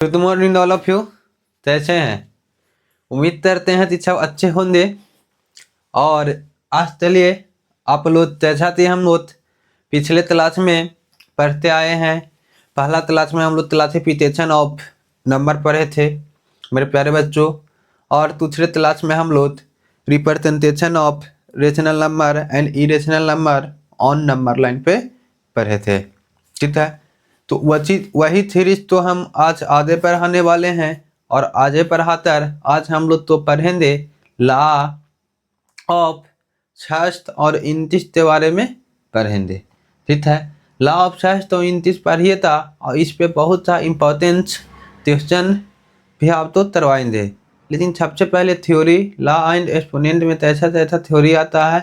Good morning all of you. कैसे हैं? उम्मीद करते हैं कि सब अच्छे होंगे। और आज चलिए आप लोग जैसा कि हम लोग पिछले क्लास में पढ़ते आए हैं। पहला क्लास में हम लोग क्लासिफिकेशन ऑफ नंबर पढ़े थे मेरे प्यारे बच्चों, और दूसरे क्लास में हम लोग representation of rational number and irrational number on number line पे पढ़े थे। ठीक है, तो वही सीरीज तो हम आज आगे पढ़ाने वाले हैं। और आगे पढ़ाकर आज हम लोग तो पढ़ेंगे लॉ ऑफ षष्ठ और इंतिश के बारे में पढ़ेंगे। ठीक है, लॉ ऑफ षष्ठ और इंतिश पढ़िए था, और इस पे बहुत सा इम्पोर्टेंट क्वेश्चन भी आप तो करवाएंगे। लेकिन सबसे पहले थ्योरी लॉ एंड एक्सपोनेंट में तैसा थ्योरी आता है,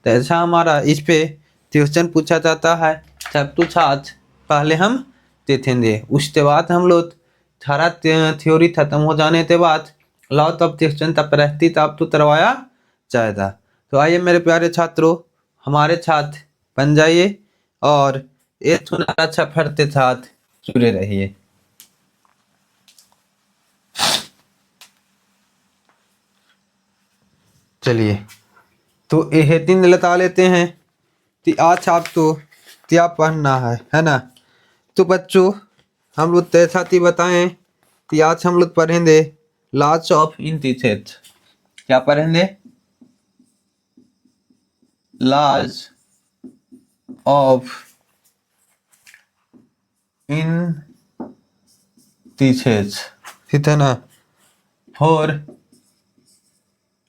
तैसा हमारा इस पे क्वेश्चन पूछा जाता है। सब कुछ आज पहले हम देखेंगे, उसके बाद हम लोग सारा थ्योरी खत्म हो जाने के बाद लॉ ऑफ क्वेश्चन तब प्रैक्टिस आप तो करवाया जाएगा। तो आइए मेरे प्यारे छात्रों, हमारे साथ बन जाइए और एक सुनहरा सफर के साथ जुड़े रहिए। चलिए तो ये दिन लता लेते हैं कि आज आप तो क्या पढ़ना है ना। तो बच्चों हम लोग तैसा ही बताएं कि आज हम लोग पढ़ेंगे लॉज ऑफ इंटीजर्स। क्या पढ़ेंगे? लॉज ऑफ इंटीजर्स, ठीक है ना, for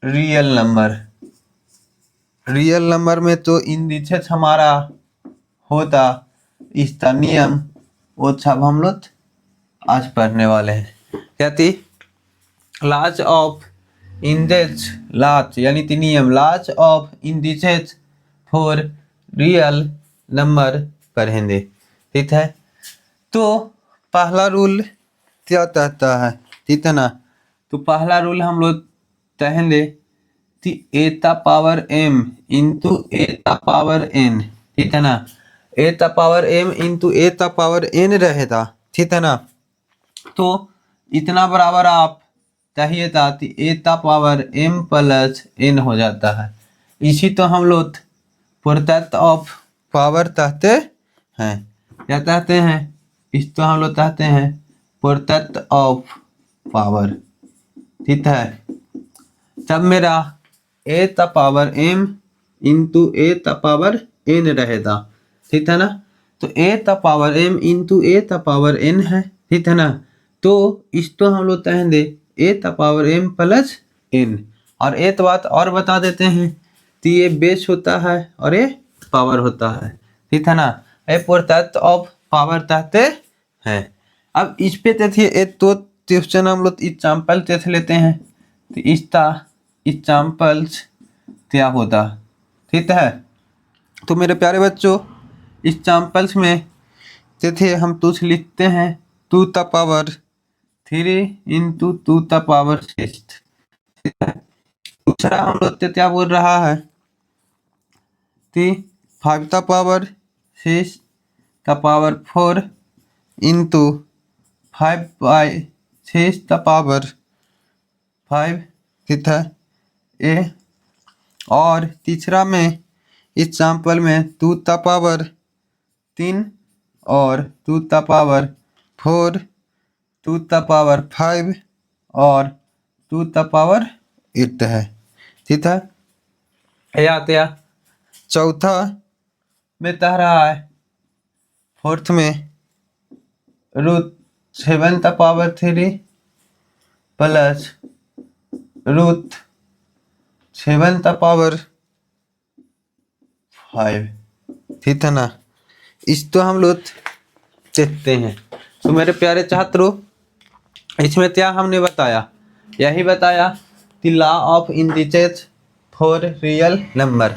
real number. Real number में तो इंटीजर्स हमारा होता, इसका नियम वो सब हम लोग आज पढ़ने वाले हैं। क्या थी? लॉज ऑफ इंटीजर्स, लॉज यानी कि नियम, laws of integers for real number पढ़ेंगे। ठीक है, तो पहला रूल क्या कहता है? ठीक है ना, तो पहला रूल हम लोग कहेंगे कि ए ता पावर एम इंटू ए ता पावर एन। ठीक है ना, ए ता पावर एम इंटू ए ता पावर एन रहेगा। ठीक है ना, तो इतना बराबर आप चाहिए था कि ए ता पावर एम प्लस एन हो जाता है। इसी तो हम लोग प्रोडक्ट ऑफ पावर कहते हैं। क्या कहते हैं? इस तो हम लोग कहते हैं प्रोडक्ट ऑफ पावर। ठीक है, तब मेरा ए ता पावर एम इंटू ए ता पावर एन रहेगा। ठीक है ना, तो ए ता पावर एम इंटू ए ता पावर एन है। ठीक है ना, तो इस तो हम लोग कहेंगे ए ता पावर एम प्लस एन। और एक बात और बता देते हैं कि ये बेस होता है और ये पावर होता है। ठीक है ना, ये प्रोडक्ट ऑफ पावर कहते हैं। अब इस पे देखिए एक तो क्वेश्चन हम लोग एग्जाम्पल देख लेते हैं, तो इसका एग्जाम्पल्स क्या होता। ठीक है, तो मेरे प्यारे बच्चों एग्जाम्पल्स में देखिए हम कुछ लिखते हैं 2 ता पावर 3 इंटू 2 ता पावर 6। दूसरा हम लोग से क्या बोल रहा है कि 5 ता पावर 6 ता पावर 4 इंटू 5 बाई 6 ता पावर 5। ठीक है, ए। और तीसरा में एग्जाम्पल में 2 ता पावर 3 और 2 ता पावर 4, 2 ता पावर 5 और 2 ता पावर 8 है। ठीक है, या चौथा में कह रहा है फोर्थ में रूट 7 ता पावर 3 प्लस रूट 7 ता पावर 5। ठीक है ना, इस तो हम लोग देखते हैं। तो मेरे प्यारे छात्रों, इसमें क्या हमने बताया? यही बताया कि law of integers for real number.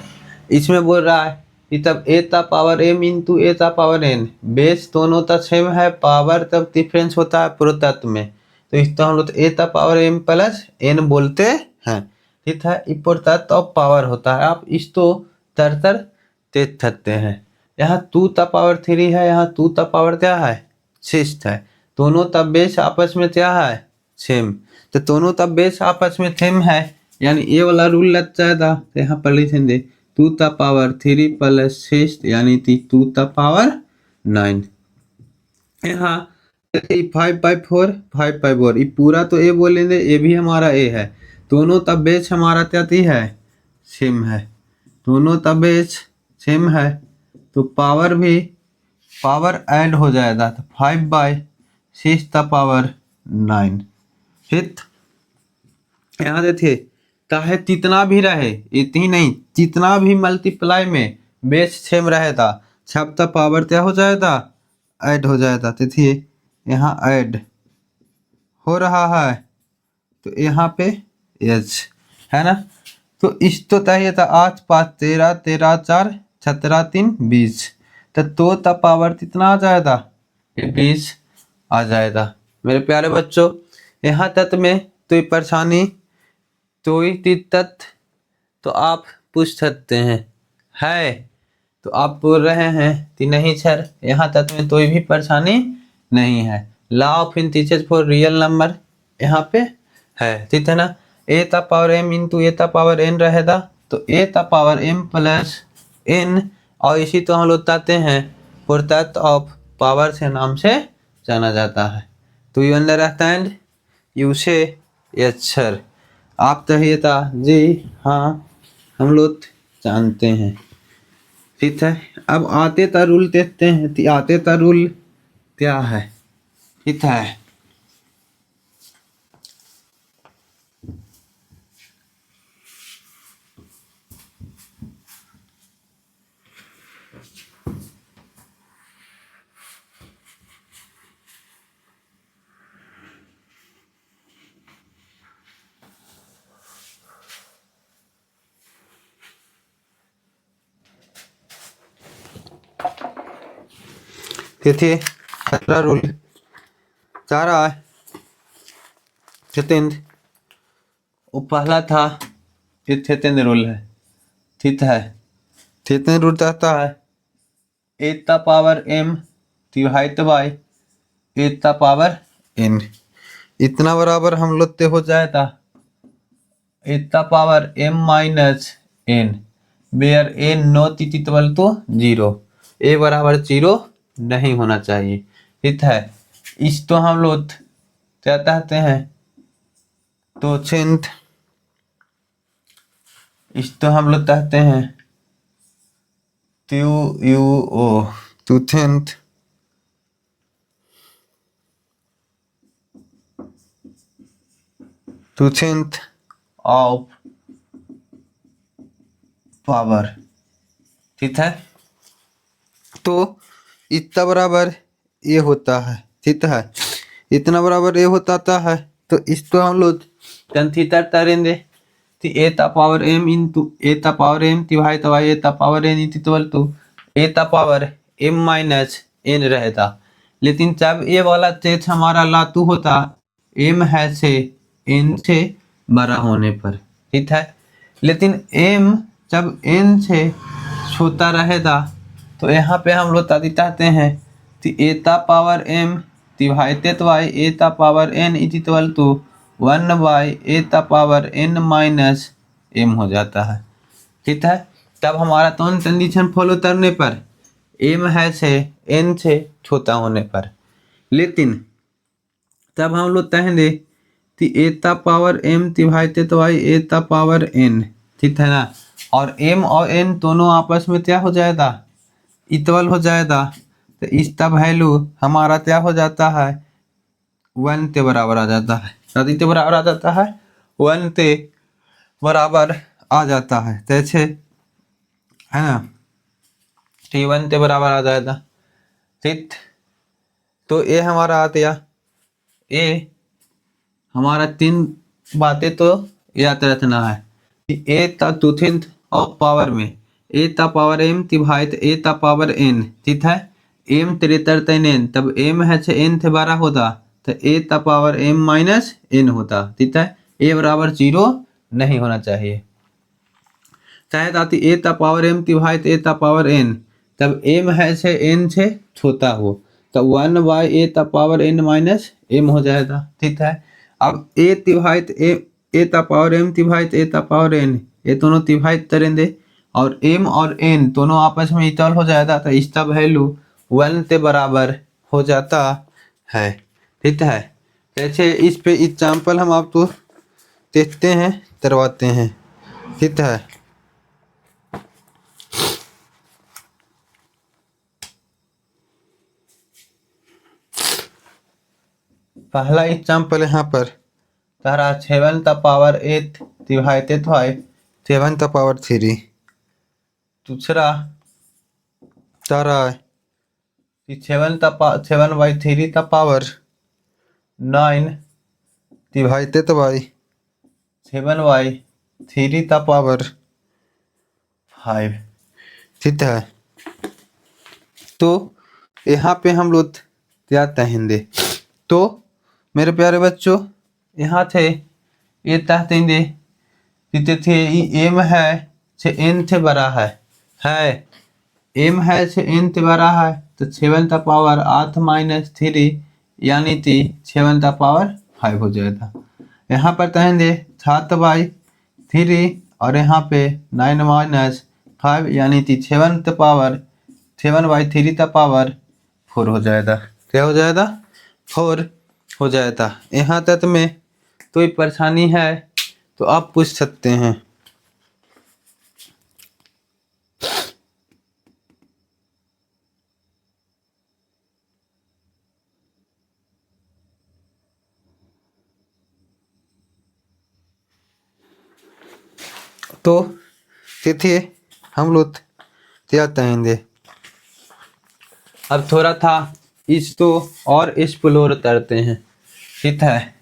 इसमें बोल रहा है कि तब ए ता पावर एम इंटू ए ता पावर एन, बेस दोनों तक सेम है, पावर तब डिफरेंस होता है प्रोडक्ट में, तो इस तो हम लोग ए ता पावर एम प्लस एन बोलते हैं। ठीक है, ये प्रोडक्ट ऑफ पावर होता है। आप इस तो तरतर देख सकते हैं। यहाँ 2 ता पावर 3 है, यहाँ 2 ता पावर क्या है 6 है, दोनों तब बेस आपस में क्या है, सेम। तो दोनों तब बेस आपस में सेम है, यानी ये वाला रूल लग जाएगा। तो यहाँ पर लिखेंगे 2 द पावर 3 प्लस 6 यानी 2 द पावर 9। यहाँ 5/4 5/4 ये पूरा तो ए बोलेंगे, ये भी हमारा ए है। दोनों तब बेस हमारा क्या है, सेम है। दोनों तब बेस सेम है तो पावर ऐड हो जाएगा। तो 5/6 द पावर 9। ठीक, यहाँ देखिए चाहे जितना भी रहे, इतनी नहीं, जितना भी मल्टीप्लाई में बेस सेम रहेगा, सब तक पावर क्या हो जाएगा, ऐड हो जाएगा। देखिए यहाँ ऐड हो रहा है तो यहाँ पे एच है ना। तो इस तो चाहिए था 8 5 13 13 4 17 3 20। तो 2 तक पावर कितना आ जाएगा, 20 आ जाएगा। मेरे प्यारे बच्चों यहाँ तक में तो ये परेशानी तो ही दिक्कत तो आप पूछ सकते है तो आप बोल रहे हैं कि नहीं सर यहाँ तक में कोई भी परेशानी नहीं है। Law of integers for real number यहाँ पे है, ठीक है ना। ए ता पावर एम इंटू ए ता पावर एन रहेगा, तो ए ता पावर एम प्लस एन, और इसी तो हम लोग कहते हैं प्रोडक्ट ऑफ पावर से नाम से जाना जाता है। तो यू अंडरस्टैंड, यू से यस सर। आप चाहिए था जी हाँ हम लोग जानते हैं, ठीक है। अब आते ता रूल देखते हैं कि आते ता रूल क्या है, ठीक है। देखिए पहला रूल जा रहा है, सेकेंड वो पहला था, फिर सेकेंड रूल है, ठीक है। सेकेंड रूल कहता है ए ता power M divide by a ता पावर एन, इतना बराबर हम लोग ते हो जाएगा ए ता power m minus n, where n not equal to 0, a बराबर 0 नहीं होना चाहिए, ठीक है। इस तो हम लोग क्या कहते हैं, तो छेंथ, इस तो हम लोग कहते हैं ट्यू यू ओ टूथेंथ ऑफ पावर, ठीक है। तो इतना बराबर ये होता है, ठीक है। इतना बराबर ये होता है तो इसको हम लोग कंसीडर करेंगे कि ए ता पावर एम इंटू ए ता power M divide by a ता पावर एन इक्वल टू ए ता पावर एम माइनस एन रहेगा। लेकिन जब ये वाला चीज हमारा लागू होता एम है से एन से बड़ा होने पर, ठीक है। लेकिन एम जब एन से छोटा रहेगा तो यहाँ पे हम लोग तादी चाहते हैं कि ए ता power m divided by a ता power n equal to 1 by a ता पावर एन माइनस एम हो जाता है, ठीक है। तब हमारा कौन कंडीशन फॉलो करने पर, एम है से एन से छोटा होने पर। लेकिन तब हम लोग कहेंगे कि ए ता power m divided by a ता पावर एन, ठीक है ना। और एम और एन दोनों आपस में क्या हो जाएगा, इक्वल हो जाएगा। तो इसका वैल्यू हमारा क्या हो जाता है, 1 के बराबर आ जाता है। कति के बराबर आ जाता है, 1 के बराबर आ जाता है, जैसे है ना, T1 के बराबर आ जाएगा, ठीक। तो ये हमारा आ गया, ये हमारा 3 बातें तो याद रखना है कि ए ता टूथेंथ ऑफ पावर में ए ता पावर एम डिवाइड ए ता पावर एन, ठीक है। एम 73 एन, तब एम है से एन से बड़ा होता तो ए ता पावर एम माइनस एन होता, ठीक है। ए बराबर 0 नहीं होना चाहिए। चाहे ताकि ए ता पावर एम डिवाइड ए ता पावर एन, तब एम है से एन से छोटा हो, तो 1/a⁻n - m हो जाएगा। ठीक है, अब a तिभाइत a⁻m ये दोनों तिभाइत करेंगे और m और n दोनों आपस में इक्वल हो जाएगा, तो इसका वैल्यू 1 के बराबर हो जाता है। ठीक है, जैसे इस पे एग्जाम्पल हम आपको देखते हैं, करवाते हैं। ठीक है, पहला एग्जाम्पल यहाँ पर तारा 7⁸ डिवाइडेड बाय 7⁻3। दूसरा तारा 7/3 डिवाइडेड बाय 7/3 ठीक है, तो यहाँ पे हम लोग क्या कहेंगे? तो मेरे प्यारे बच्चों, यहाँ थे ये कहते थे एम है से एन से बड़ा है एम है से एन से बड़ा है, तो 7⁸ यानी कि 7⁵ हो जाएगा। यहाँ पर कहेंगे 7/3 और यहाँ पे 9 - 5 यानी कि 7/3 हो जाएगा। क्या हो जाएगा? 4 हो जाएगा। यहाँ तक में कोई परेशानी है तो आप पूछ सकते हैं। तो देखिए हम लोग क्या कहेंगे, अब थोड़ा था इसको और एक्सप्लोर करते हैं। ठीक है,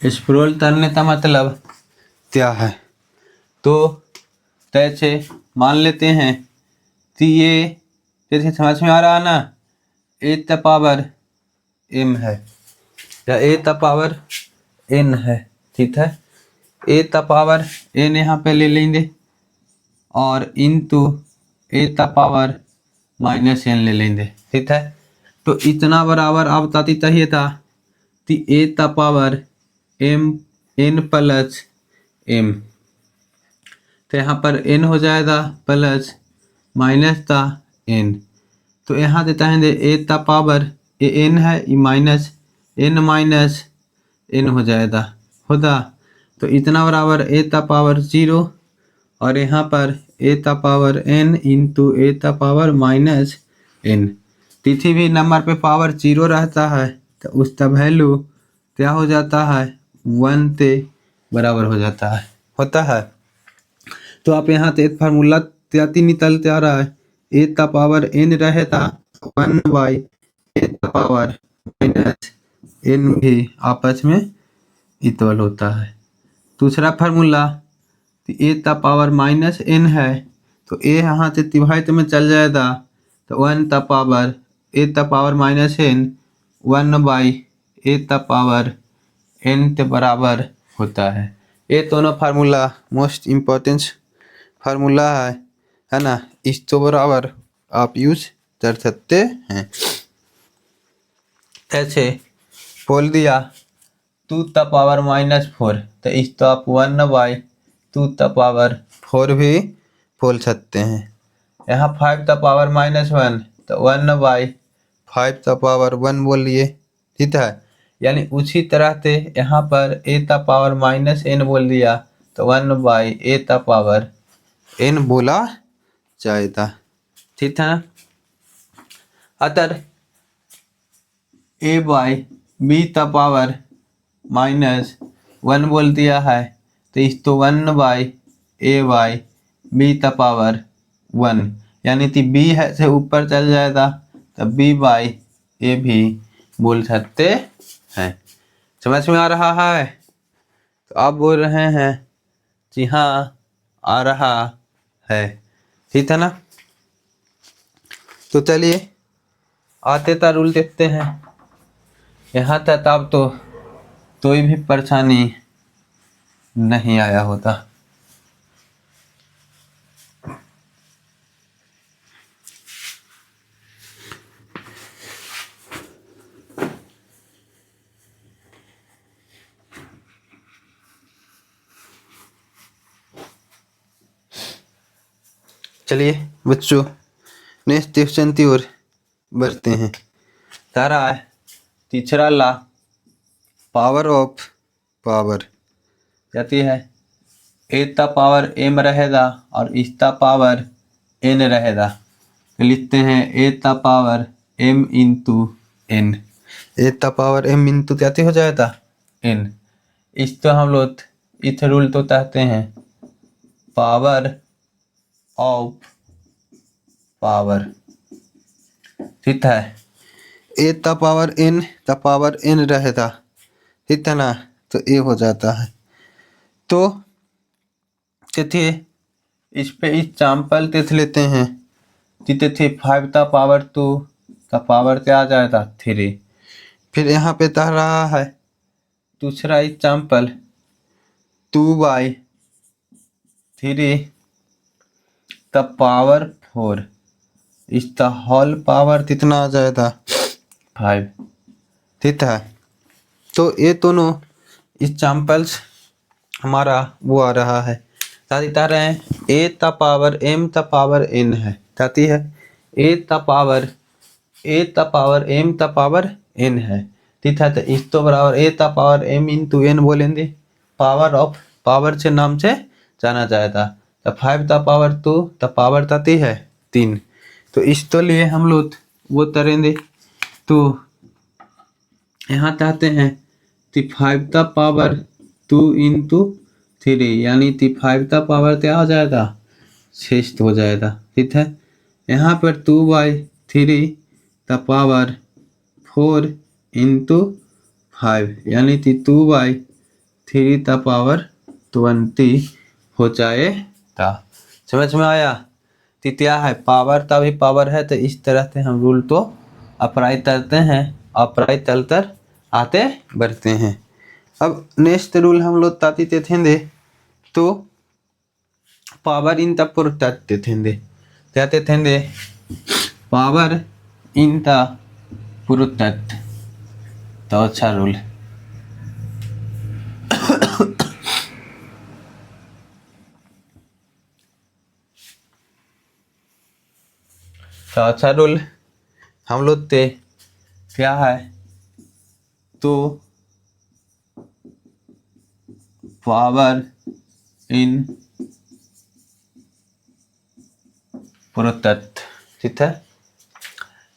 एक्सप्लोर करने का मतलब क्या है? तो जैसे मान लेते हैं कि ये जैसे समझ में आ रहा है ना, a⁻m है या a⁻n है। ठीक है, a⁻n यहाँ पे ले लेंगे और इंटू a⁻n ले लेंगे। ठीक है, तो इतना बराबर आप ताती चाहिए था कि a⁻m तो यहाँ पर n हो जाएगा प्लस माइनस का n, तो यहाँ देता है n है माइनस n हो जाएगा होगा, तो इतना बराबर a⁻0 और यहाँ पर a⁻n इंटू a⁻n। किसी भी नंबर पे पावर 0 रहता है तो उसका वैल्यू क्या हो जाता है? 1 के बराबर हो जाता है, होता है। तो आप यहाँ से एक फार्मूला त्याती निकलते आ रहा है, a⁻n रहेगा 1/a⁻n भी आपस में इक्वल होता है। दूसरा फार्मूला a⁻n है, तो a यहाँ से डिवाइड में चल जाएगा, तो 1/a⁻n 1/a⁻n के बराबर होता है। ये दोनों फार्मूला मोस्ट इम्पोर्टेंट फार्मूला है ना, इसको बराबर आप यूज कर सकते हैं। ऐसे बोल दिया 2⁻⁻4, तो इसको आप 1/2⁻4 भी बोल सकते हैं। यहाँ 5⁻⁻1 तो 1/5⁻1 बोलिए। ठीक है, यानी उसी तरह से यहाँ पर a⁻n बोल दिया तो 1/a⁻n बोला जाएगा। ठीक है, अगर a/b⁻⁻1 बोल दिया है तो इसको 1/a/b⁻1 यानी कि b है से ऊपर चल जाएगा, तो b/a भी बोल सकते हैं। समझ में आ रहा है? तो आप बोल रहे हैं जी हाँ आ रहा है, ठीक है ना। तो चलिए आते था रूल देखते हैं। यहाँ तक अब तो कोई भी परेशानी नहीं आया होता। चलिए बच्चों नेक्स्ट क्वेश्चन की ओर बढ़ते हैं। तारा है तीसरा ला पावर ऑफ पावर कहती है ए का पावर एम रहेगा और इसका पावर एन रहेगा। तो लिखते हैं ए का पावर एम इंटू एन। ए का पावर एम इंटू क्या हो जाएगा एन। इस तो हम लोग इस रूल तो कहते हैं पावर ऑफ पावर, ठीक है। ए का पावर एन रहेगा, ठीक है ना। तो ए हो जाता है। तो थे इस पे एग्जाम्पल देख लेते हैं। जितने थे 5 का पावर 2 का पावर क्या आ जाएगा 3। फिर यहाँ पे कह रहा है दूसरा एग्जाम्पल 2/3 का पावर 4, इसका होल पावर कितना आ जाएगा 5, ठीक है। तो ये दोनों एग्जाम्पल्स हमारा वो आ रहा है। साथ बता रहे हैं ए का पावर एम का पावर एन है, कहती है ए का पावर एम का पावर एन है, ठीक है। तो इस तो बराबर ए का पावर एम इंटू एन बोलेंगे। पावर ऑफ पावर से नाम से जाना जाएगा। तो 5 का पावर 2 का पावर ताती है 3। तो इस तो लिए हम लोग वो करेंगे। तो यहाँ चाहते हैं कि 5 का पावर 2 इंटू 3 यानी कि 5 का पावर क्या हो जाएगा 6 हो जाएगा, ठीक है। यहाँ पर 2/3 का पावर 4 इंटू 5 यानी कि 2/3 का पावर 20 हो जाएगा। समझ में आया। तो क्या है पावर का भी पावर है। तो इस तरह से हम रूल तो अप्लाई करते हैं, अप्लाई चलकर आते बढ़ते हैं। अब नेक्स्ट रूल हम लोग ताती थे तो पावर इन द प्रोडक्ट थे कहते थे पावर इन द प्रोडक्ट। तो अच्छा रूल तो अच्छा रूल हम लोग ते क्या है तो पावर इन प्रोडक्ट, ठीक है।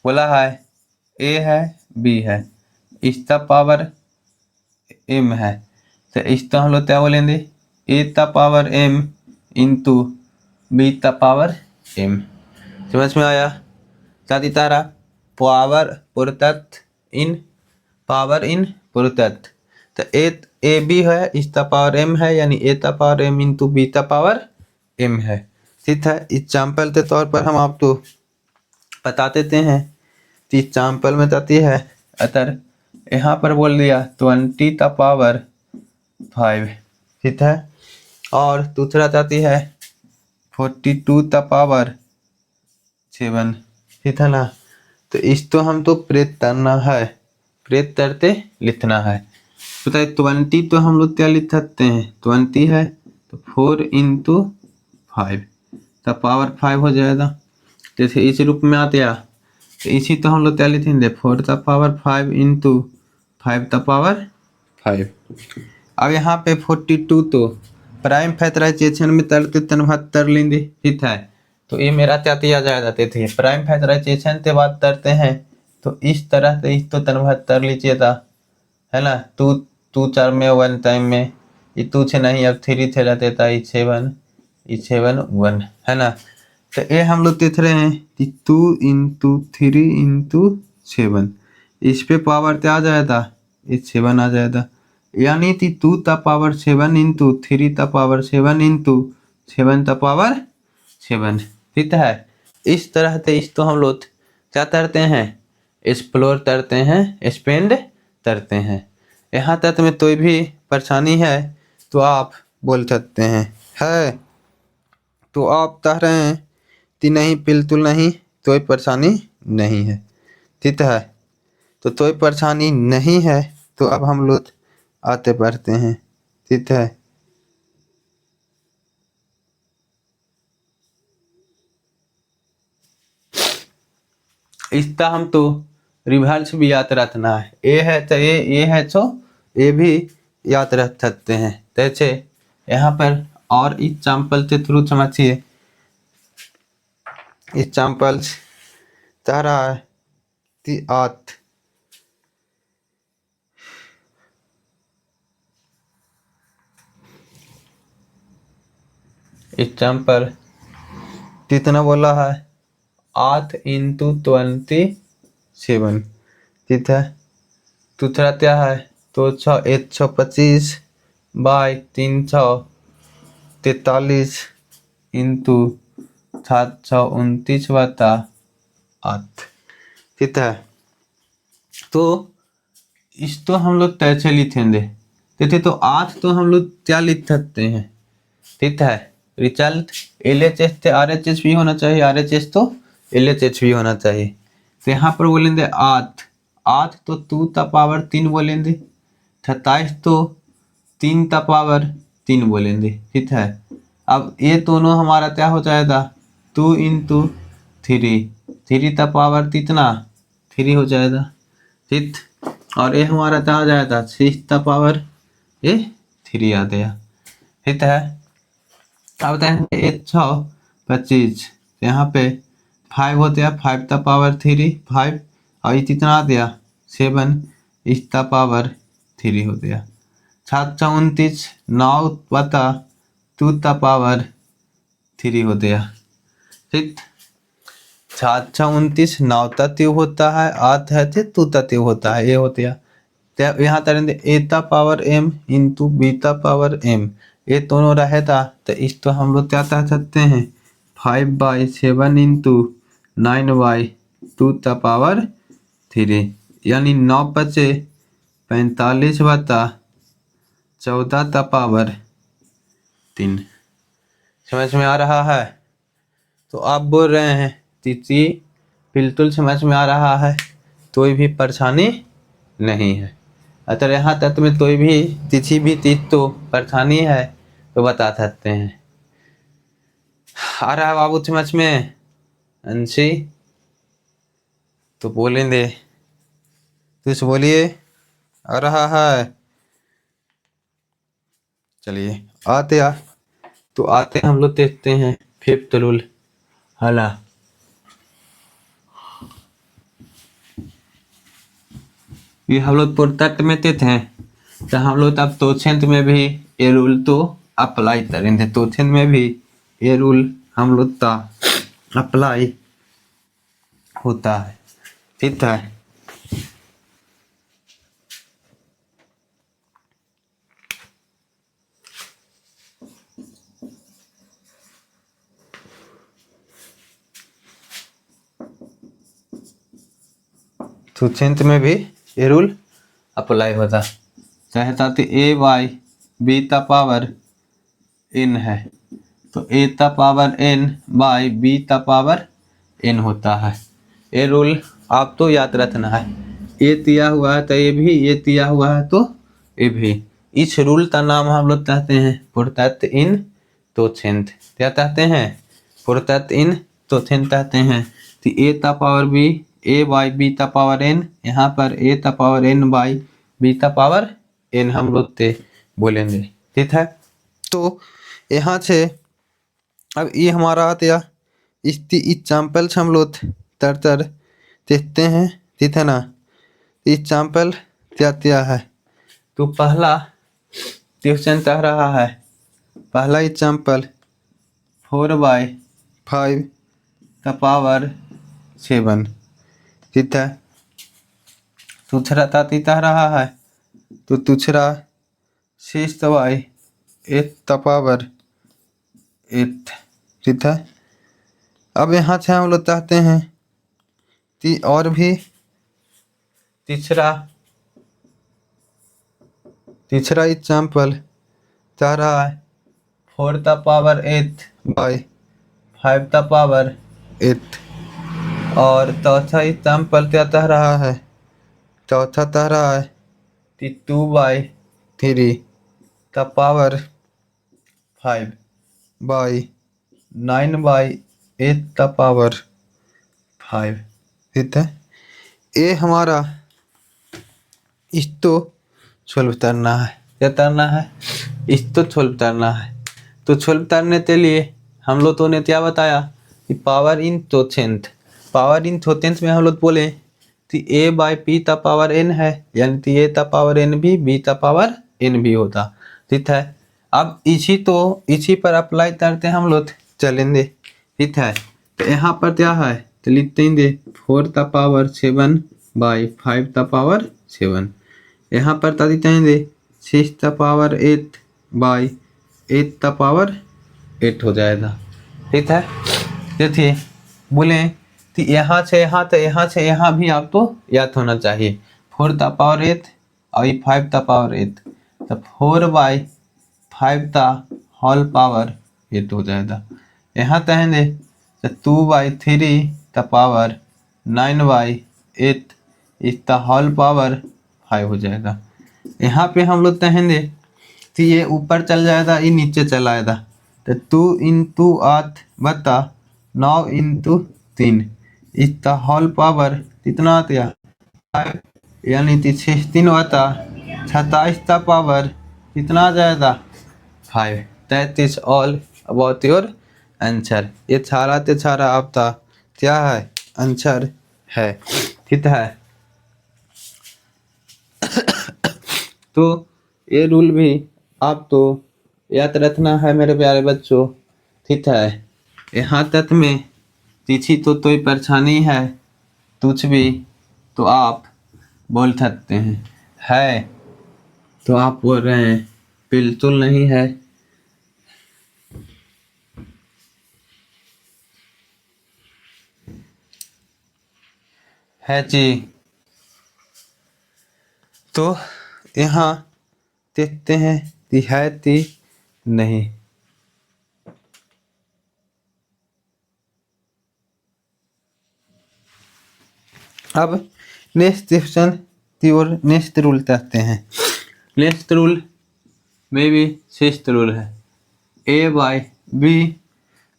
बोला है ए है बी है, इसका पावर एम है। तो इसका हम लोग क्या बोलेंगे ए का पावर एम इंटू बी का पावर एम। समझ में आया। साथ तारा पावर प्रोडक्ट इन पावर इन प्रोडक्ट। तो ए बी है, इसका पावर एम है यानी ए का पावर एम इंटू बी का पावर एम है, ठीक है। एग्जाम्पल के तौर पर हम आपको बता देते हैं। तो एग्जाम्पल में जाती है अगर यहाँ पर बोल दिया 20 का पावर 5, ठीक है। और दूसरा जाती है 42 का पावर 7, ठीक है ना। तो इस तो हम तो प्रेत करना है, प्रेत करते लिखना है। पता है 20 तो हम लोग क्या लिख सकते हैं 20 है तो 4 इंटू 5 का पावर 5 हो जाएगा। जैसे इस रूप में आते हैं तो इसी तो हम लोग क्या लिखेंगे 4 का पावर 5 इंटू 5 का पावर 5। अब यहाँ पे 42 तो प्राइम फैक्टराइजेशन में तरते तनभात कर लेंगे, ठीक है। तो ये मेरा क्या दिया जाएगा थे प्राइम फैक्टराइजेशन से बात करते हैं तो इस तरह से इस तो तनभात कर लीजिएगा, है ना। 2 में 1 टाइम में ये 2 से नहीं अब 3 से रहते था 7 1 है ना। तो ये हम लोग देख रहे हैं कि 2 इंटू 3 इंटू 7 इस पे पावर क्या आ जाएगा 7 आ जाएगा। यानी कि 2 the power 7 into 3 the power 7 into 7 the power 7, ठीक है। इस तरह से इसको हम लोग क्या करते हैं, एक्सप्लोर करते हैं, एक्सपेंड करते हैं। यहाँ तक में कोई भी परेशानी है तो आप बोल सकते हैं। है तो आप कह रहे हैं कि नहीं बिल्कुल नहीं, कोई परेशानी नहीं है, ठीक है। तो कोई परेशानी नहीं है तो अब हम लोग आते बढ़ते हैं, ठीक है। इसका हम तो रिवर्स भी याद रखना है। ए है तो ए है तो ए भी याद रख सकते हैं। जैसे यहाँ पर और एग्जाम्पल के थ्रू समझिए। एग्जाम्पल कह रहा है कि 8 एग्जाम्पल कितना बोला है, 8 इंटू 27, ठीक है। दूसरा क्या है तो 125 बाई 343 इंटू 729/8, ठीक है। तो इसको हम लोग कैसे लिखेंगे, देखिए तो 8 तो हम लोग क्या लिख सकते हैं, ठीक है। रिजल्ट LHS से RHS भी होना चाहिए, RHS तो LHS भी होना चाहिए। तो यहाँ पर बोलेंगे 8 तो 2 द पावर 3 बोलेंगे, 27 तो 3 द पावर 3 बोलेंगे, ठीक है। अब ये दोनों हमारा क्या हो जाएगा, 2 इंटू 3 कितना 3 हो जाएगा, ठीक। और ये हमारा क्या हो जाएगा 6 द पावर 3 आ गया, ठीक है। अब बताएंगे 125, यहाँ पे 5 हो गया, 5 द पावर 3 5, और ये कितना आ गया 7 द पावर 3 हो गया। 729 9/2 द पावर 3 हो गया, ठीक। 729 9 होता है, 8 है 2 होता है, ये होता है। यहाँ करेंगे A⁻m इंटू B⁻m, ये दोनों रहेगा तो इसको हम लोग क्या कह सकते हैं 5/7 इंटू 9/2 द पावर 3, यानी 9 बचे 45/14 द पावर 3। समझ में आ रहा है? तो आप बोल रहे हैं तिथि बिल्कुल समझ में आ रहा है, कोई भी परेशानी नहीं है। अगर यहाँ तक में कोई भी किसी भी चीज तो परेशानी है तो बता सकते हैं। आ रहा है बाबू समझ में अंशी? तो बोलेंगे, कुछ बोलिए, आ रहा है? चलिए आते हम लोग देखते हैं 5th रूल हला। ये हम लोग प्रोडक्ट में थे तो हम लोग अब तोछेंत में भी ये रूल तो अप्लाई करेंगे, तोछेंत में भी ये रूल हम लोग का अप्लाई होता है, ठीक है। तोछेंत में भी ये रूल अप्लाई होता, चाहे ताकि A/B⁻n है तो A⁻n बाई B⁻n होता है। ये रूल आप तो याद रखना है, ये दिया हुआ है तो ये भी, ये दिया हुआ है तो ये भी। इस रूल का नाम हम लोग कहते हैं प्रोडक्ट इन तोछेंत। क्या कहते हैं? प्रोडक्ट इन तोछेंत कहते हैं। तो A/B⁻n, यहाँ पर A⁻n बाई B⁻n हम लोग ते बोलेंगे, ठीक है। तो यहाँ से अब ये हमारा आया, इसकी एग्जाम्पल्स हम लोग तर देखते हैं, ठीक है ना। एग्जाम्पल क्या है तो पहला क्वेश्चन कह रहा है, पहला एग्जाम्पल 4/5 द पावर 7, ठीक है। दूसरा ताती कह रहा है तो दूसरा 6 बाई 8 पावर 8, ठीक है। अब यहाँ से हम लोग चाहते हैं और भी तीसरा एग्जाम्पल चाह रहा है 4 पावर 8 बाई 5 पावर 8, और चौथा एग्जाम्पल क्या चाह रहा है, चौथा चाह रहा है 2 by 3 power 5 by 9 by 8 power 5, ठीक है। ये हमारा इसको सोल्व करना है, क्या करना है, इसको सोल्व करना है। तो सोल्व करने के लिए हम लोग तो ने क्या बताया कि पावर इन चौथेंथ, पावर इन चौथेंथ में हम लोग बोले कि a बाई पी ता पावर n है, यानी कि a ता पावर n भी b ता पावर n भी होता, ठीक है। अब इसी पर अप्लाई करते हम लोग चलेंगे, ठीक है। तो यहाँ पर क्या है, तो लिखते हैं 4 ता पावर 7 बाई 5 ता पावर 7, यहाँ पर तो लिखते हैं 6 ता पावर 8 बाई 8 ता पावर 8 हो जाएगा, ठीक है। देखिए बोले तो यहाँ से यहाँ तो यहाँ से यहाँ भी आपको याद होना चाहिए 4 ता पावर 8 और 5 ता पावर 8, तो 4 बाई 5 ता होल पावर 8 हो जाएगा। यहाँ कहेंगे तो 2 बाई 3 ता पावर 9 बाई 8 इसका होल पावर 5 हो जाएगा। यहाँ पे हम लोग कहेंगे तो ये ऊपर चल जाएगा, ये नीचे चला आएगा, तो 2 इंटू 8 बता 9 इंटू 3 इसका होल पावर कितना आता है 5, यानी कि 3 बता 27 का पावर कितना आ जाएगा 5। That is all about your answer. ये सारा ते सारा आपका क्या है, आंसर है, ठीक है। तो ये रूल भी आपको याद रखना है मेरे प्यारे बच्चों, ठीक है। यहाँ तक में किसी तो कोई परेशानी है कुछ भी तो आप बोल सकते है तो आप बोल रहे हैं बिल्कुल नहीं है जी। तो यहाँ देखते हैं कि है कि नहीं। अब नेक्स्ट क्वेश्चन की ओर नेक्स्ट रूल कहते हैं। नेक्स्ट रूल में भी सिक्स्थ रूल है a बाई बी,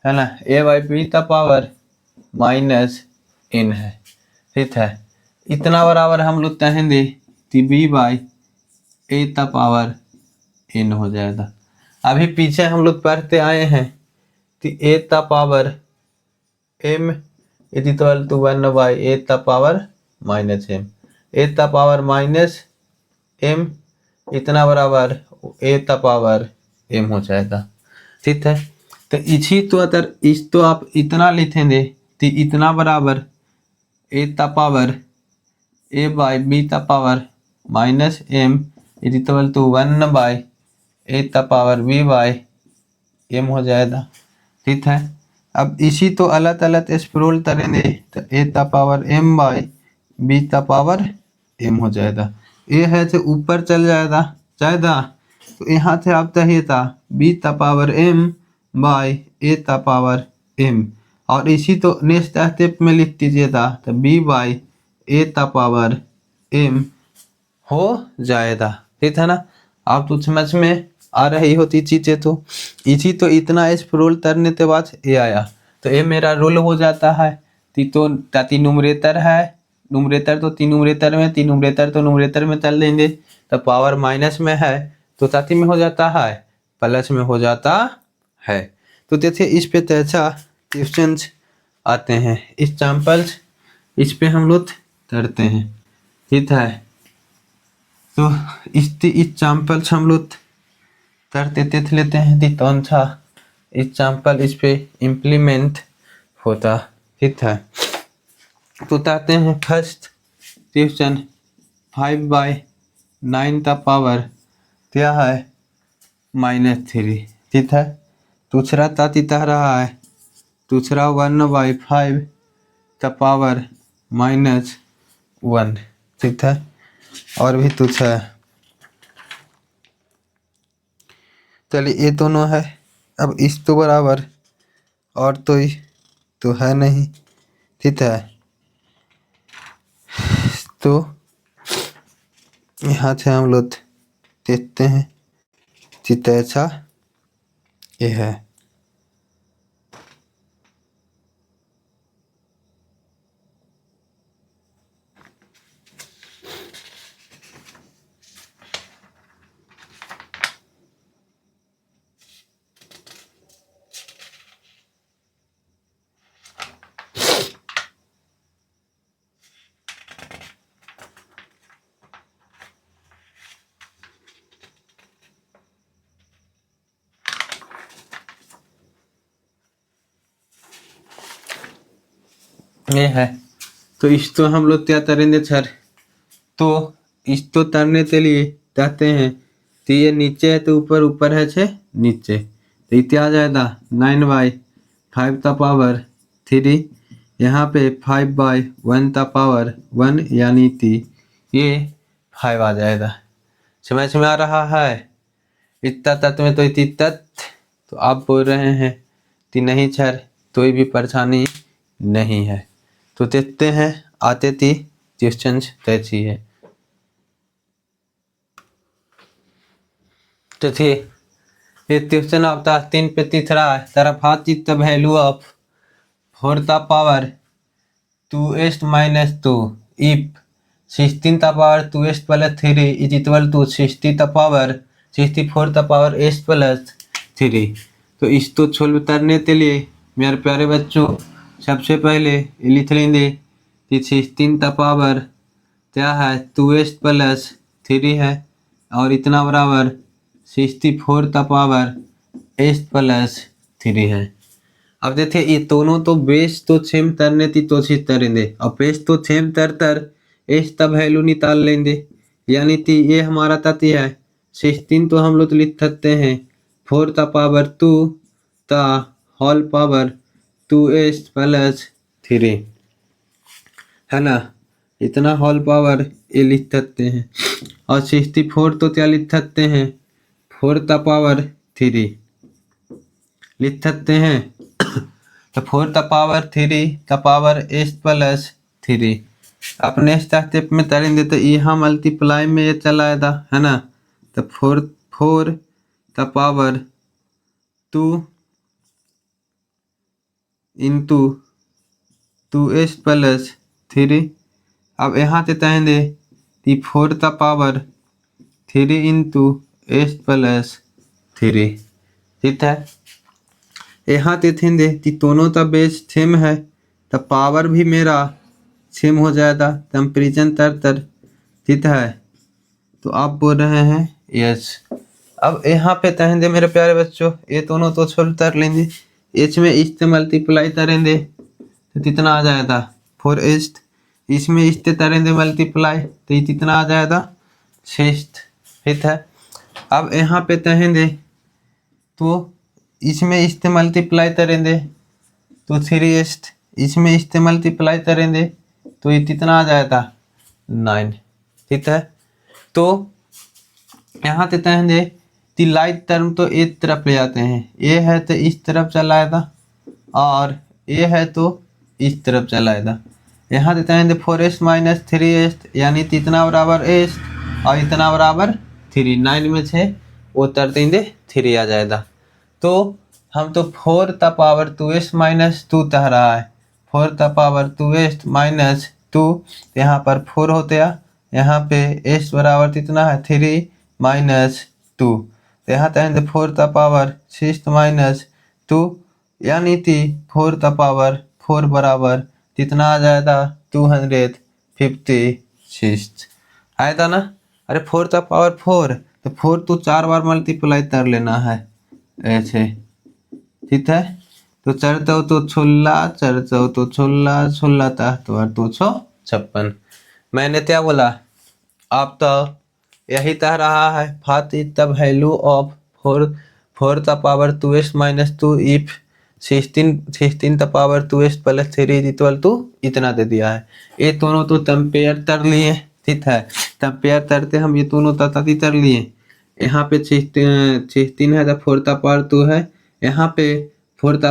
है ना, a बाई बी का पावर माइनस n है, ठीक है। इतना बराबर हम लोग कहेंगे कि b बाई a का पावर n हो जाएगा। अभी पीछे हम लोग पढ़ते आए हैं कि a का power m is equal to 1 by a का पावर माइनस m, a का पावर माइनस m इतना बराबर a का पावर m हो जाएगा, ठीक है। तो इसी तो अगर इस तो आप इतना लिखेंगे तो इतना बराबर a का पावर a बाई b का power minus m is equal to 1 by a का पावर b बाई m हो जाएगा, ठीक है। अब इसी तो अलग अलग स्प्रोल करेंगे तो a का पावर m बाई b का पावर m हो जाएगा। ये है तो ऊपर चल जाएगा तो यहाँ से आप चाहिए था b का पावर m बाई a का पावर m, और इसी तो नेक्स्ट स्टेप में लिख दीजिएगा तो b बाई a का पावर m हो जाएगा, ठीक है ना। आप तो समझ में आ रही होती चीजें। तो इसी तो इतना स्प्रोल करने के बाद ये आया तो ये मेरा रूल हो जाता है। तो तीन नुमरेटर है, नुमरेटर तो तीन नुमरेटर में, तीन नुमरेटर तो नुमरेटर में चल देंगे, तो पावर माइनस में है तो साथी में हो जाता है, प्लस में हो जाता है। तो देखिए इस पे कैसा क्वेश्चन आते हैं, एग्जाम्पल्स इस पे हम लोग करते हैं, ठीक है। तो इस एग्जाम्पल्स हम लोग करते देख लेते हैं कि कौन सा एग्जाम्पल इस पे इम्प्लीमेंट होता, ठीक है। तो कहते हैं फर्स्ट क्वेश्चन 5 बाई 9 का पावर क्या है -3 ठीक है। दूसरा तातीता रहा है, दूसरा 1/5 का पावर -1 ठीक है। और भी तुच्छ है। चलिए ये दोनों है। अब इस तो बराबर और तो है नहीं ठीक है। तो यहाँ से हम लोग देखते हैं चित्र ऐसा ये है। ये है। तो इस तो हम लोग क्या करेंगे सर, तो इस तो तरने के लिए चाहते हैं तो ये नीचे है तो ऊपर, ऊपर है छे नीचे, तो इतने आ जाएगा 9/5 का पावर 3। यहाँ पे 5/1 का पावर 1 यानी कि ये 5 आ जाएगा। समझ में आ रहा है? इतना तत्व में तो इतनी तत्व। तो आप बोल रहे हैं कि नहीं सर कोई भी परेशानी नहीं है। तो देखते हैं आते थी क्वेश्चन कैसी है। तो थे ये क्वेश्चन आपका 3 पे तीसरा है। तरफ हाथ चित्त वैल्यू ऑफ 4 का पावर 2s - 2 इफ 16 का power 2s + 3 is equal to 60 का पावर 64 का पावर s + 3। तो इस तो सोल्व करने के लिए मेरे प्यारे बच्चों सबसे पहले लिख लेंगे कि 16 का पावर क्या है 2s + 3 है और इतना बराबर 64 का पावर s + 3 है। अब देखिए ये दोनों तो बेस तो सेम करने की कोशिश करेंगे और बेस तो सेम कर एस का वैल्यू निकाल लेंगे। यानी कि ये हमारा तथ्य है 16 तो हम लोग लिख सकते हैं 4 का पावर 2 का होल पावर 2s + 3 है ना। इतना होल पावर ये लिख सकते हैं और 64 तो क्या लिख सकते हैं 4 का पावर 3 लिख सकते हैं। तो 4 का पावर 3 का पावर s + 3 अपने स्टेप में करेंगे तो यहाँ मल्टीप्लाई में ये चला आएगा है ना। तो 4 का पावर 2 इंटू 2s + 3। अब यहाँ से कहेंगे कि 4 का पावर 3 इंटू s + 3 ठीक है। यहाँ देखेंगे कि दोनों का बेस सेम है तो पावर भी मेरा सेम हो जाएगा कंपेरिजन तर ठीक है। तो आप बोल रहे हैं यस। अब यहाँ पे कहेंगे मेरे प्यारे बच्चों ये दोनों तो सोल्व कर लेंगे। एच में इससे मल्टीप्लाई करेंगे तो कितना आ जाएगा 4s। इसमें इससे करेंगे मल्टीप्लाई तो ये कितना आ जाएगा 6 ठीक है। अब यहाँ पे कहेंगे तो इसमें इससे मल्टीप्लाई करेंगे तो 3s, इसमें इससे मल्टीप्लाई करेंगे तो ये कितना आ जाएगा 9 ठीक है। तो यहाँ से कहेंगे कि लाइट टर्म तो एक तरफ ले जाते हैं, ये है तो इस तरफ चलाएगा और ये है तो इस तरफ चलाएगा। यहाँ से कहेंगे 4s - 3s यानी इतना बराबर s और इतना बराबर 3। 9 में से वो कर देंगे 3 आ जाएगा। तो हम तो 4 का पावर 2s - 2 कह रहा है 4 का पावर 2s - 2 यहाँ पर 4 होते हैं। यहाँ पे s बराबर कितना है 3 - 2 तो यहाँ कहेंगे 4 का पावर 6 - 2 यानी कि 4 का पावर 4 बराबर कितना आ जाएगा 256 आएगा ना। अरे 4 का पावर 4 तो 4 तो 4 बार मल्टीप्लाई कर लेना है ऐसे ठीक है। तो 4 तो 16 4 तो 16 16 तो 256। मैंने क्या बोला आप तो यही कह रहा है what is the value of 4 4 the power 2s minus 2 if 16 the power 2s plus 3 is equal to इतना दे दिया है। ये दोनों तो कंपेयर कर लिए, ठीक है। कंपेयर करते हम ये दोनों तथाती कर लिए। यहाँ पे 16 है तो 4 द पावर 2 है, यहाँ पे 4 द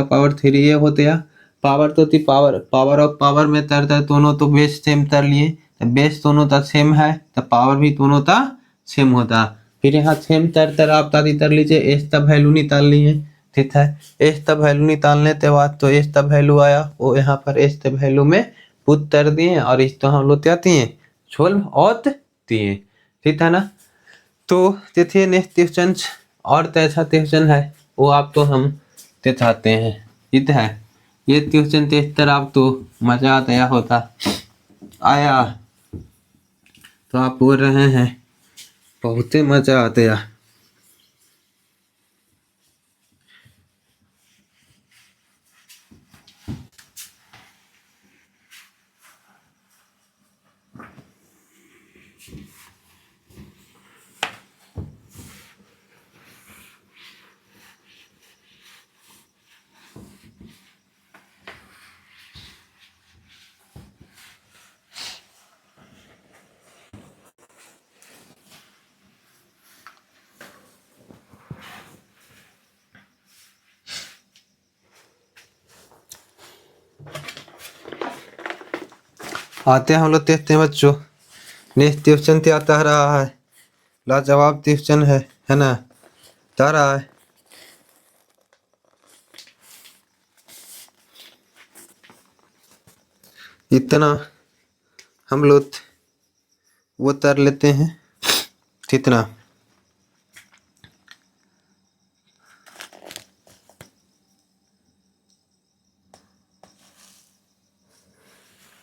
पावर 3 ये होते हैं। पावर तो थी पावर ऑफ पावर में तरता है, दोनों तो बेस सेम कर लिए, तो बेस दोनों का सेम है तो पावर भी दोनों का सेम होता। फिर यहाँ सेम तर आप तादी कर लीजिए, एस तब वैल्यू निकाल लिए, ठीक है। एस तब वैल्यू निकालने के बाद तो एस तब वैल्यू आया, वो यहाँ पर एस तब वैल्यू में पुट कर दिए और इस तो हम लोग क्या दिए सोल्व और दिए, ठीक है ना। तो देखिए नेक्स्ट क्वेश्चन और कैसा क्वेश्चन है वो आप तो हम दिखाते हैं, ठीक है। ये क्वेश्चन देख कर आप तो मजा आता होता आया, तो आप बोल रहे हैं बहुत ही मजा आता है। आते हैं हम लोग देखते हैं बच्चों, नेक्स्ट क्वेश्चन क्या आता रहा है, लाजवाब क्वेश्चन है ना, आ रहा है। इतना हम लोग वो कर लेते हैं, कितना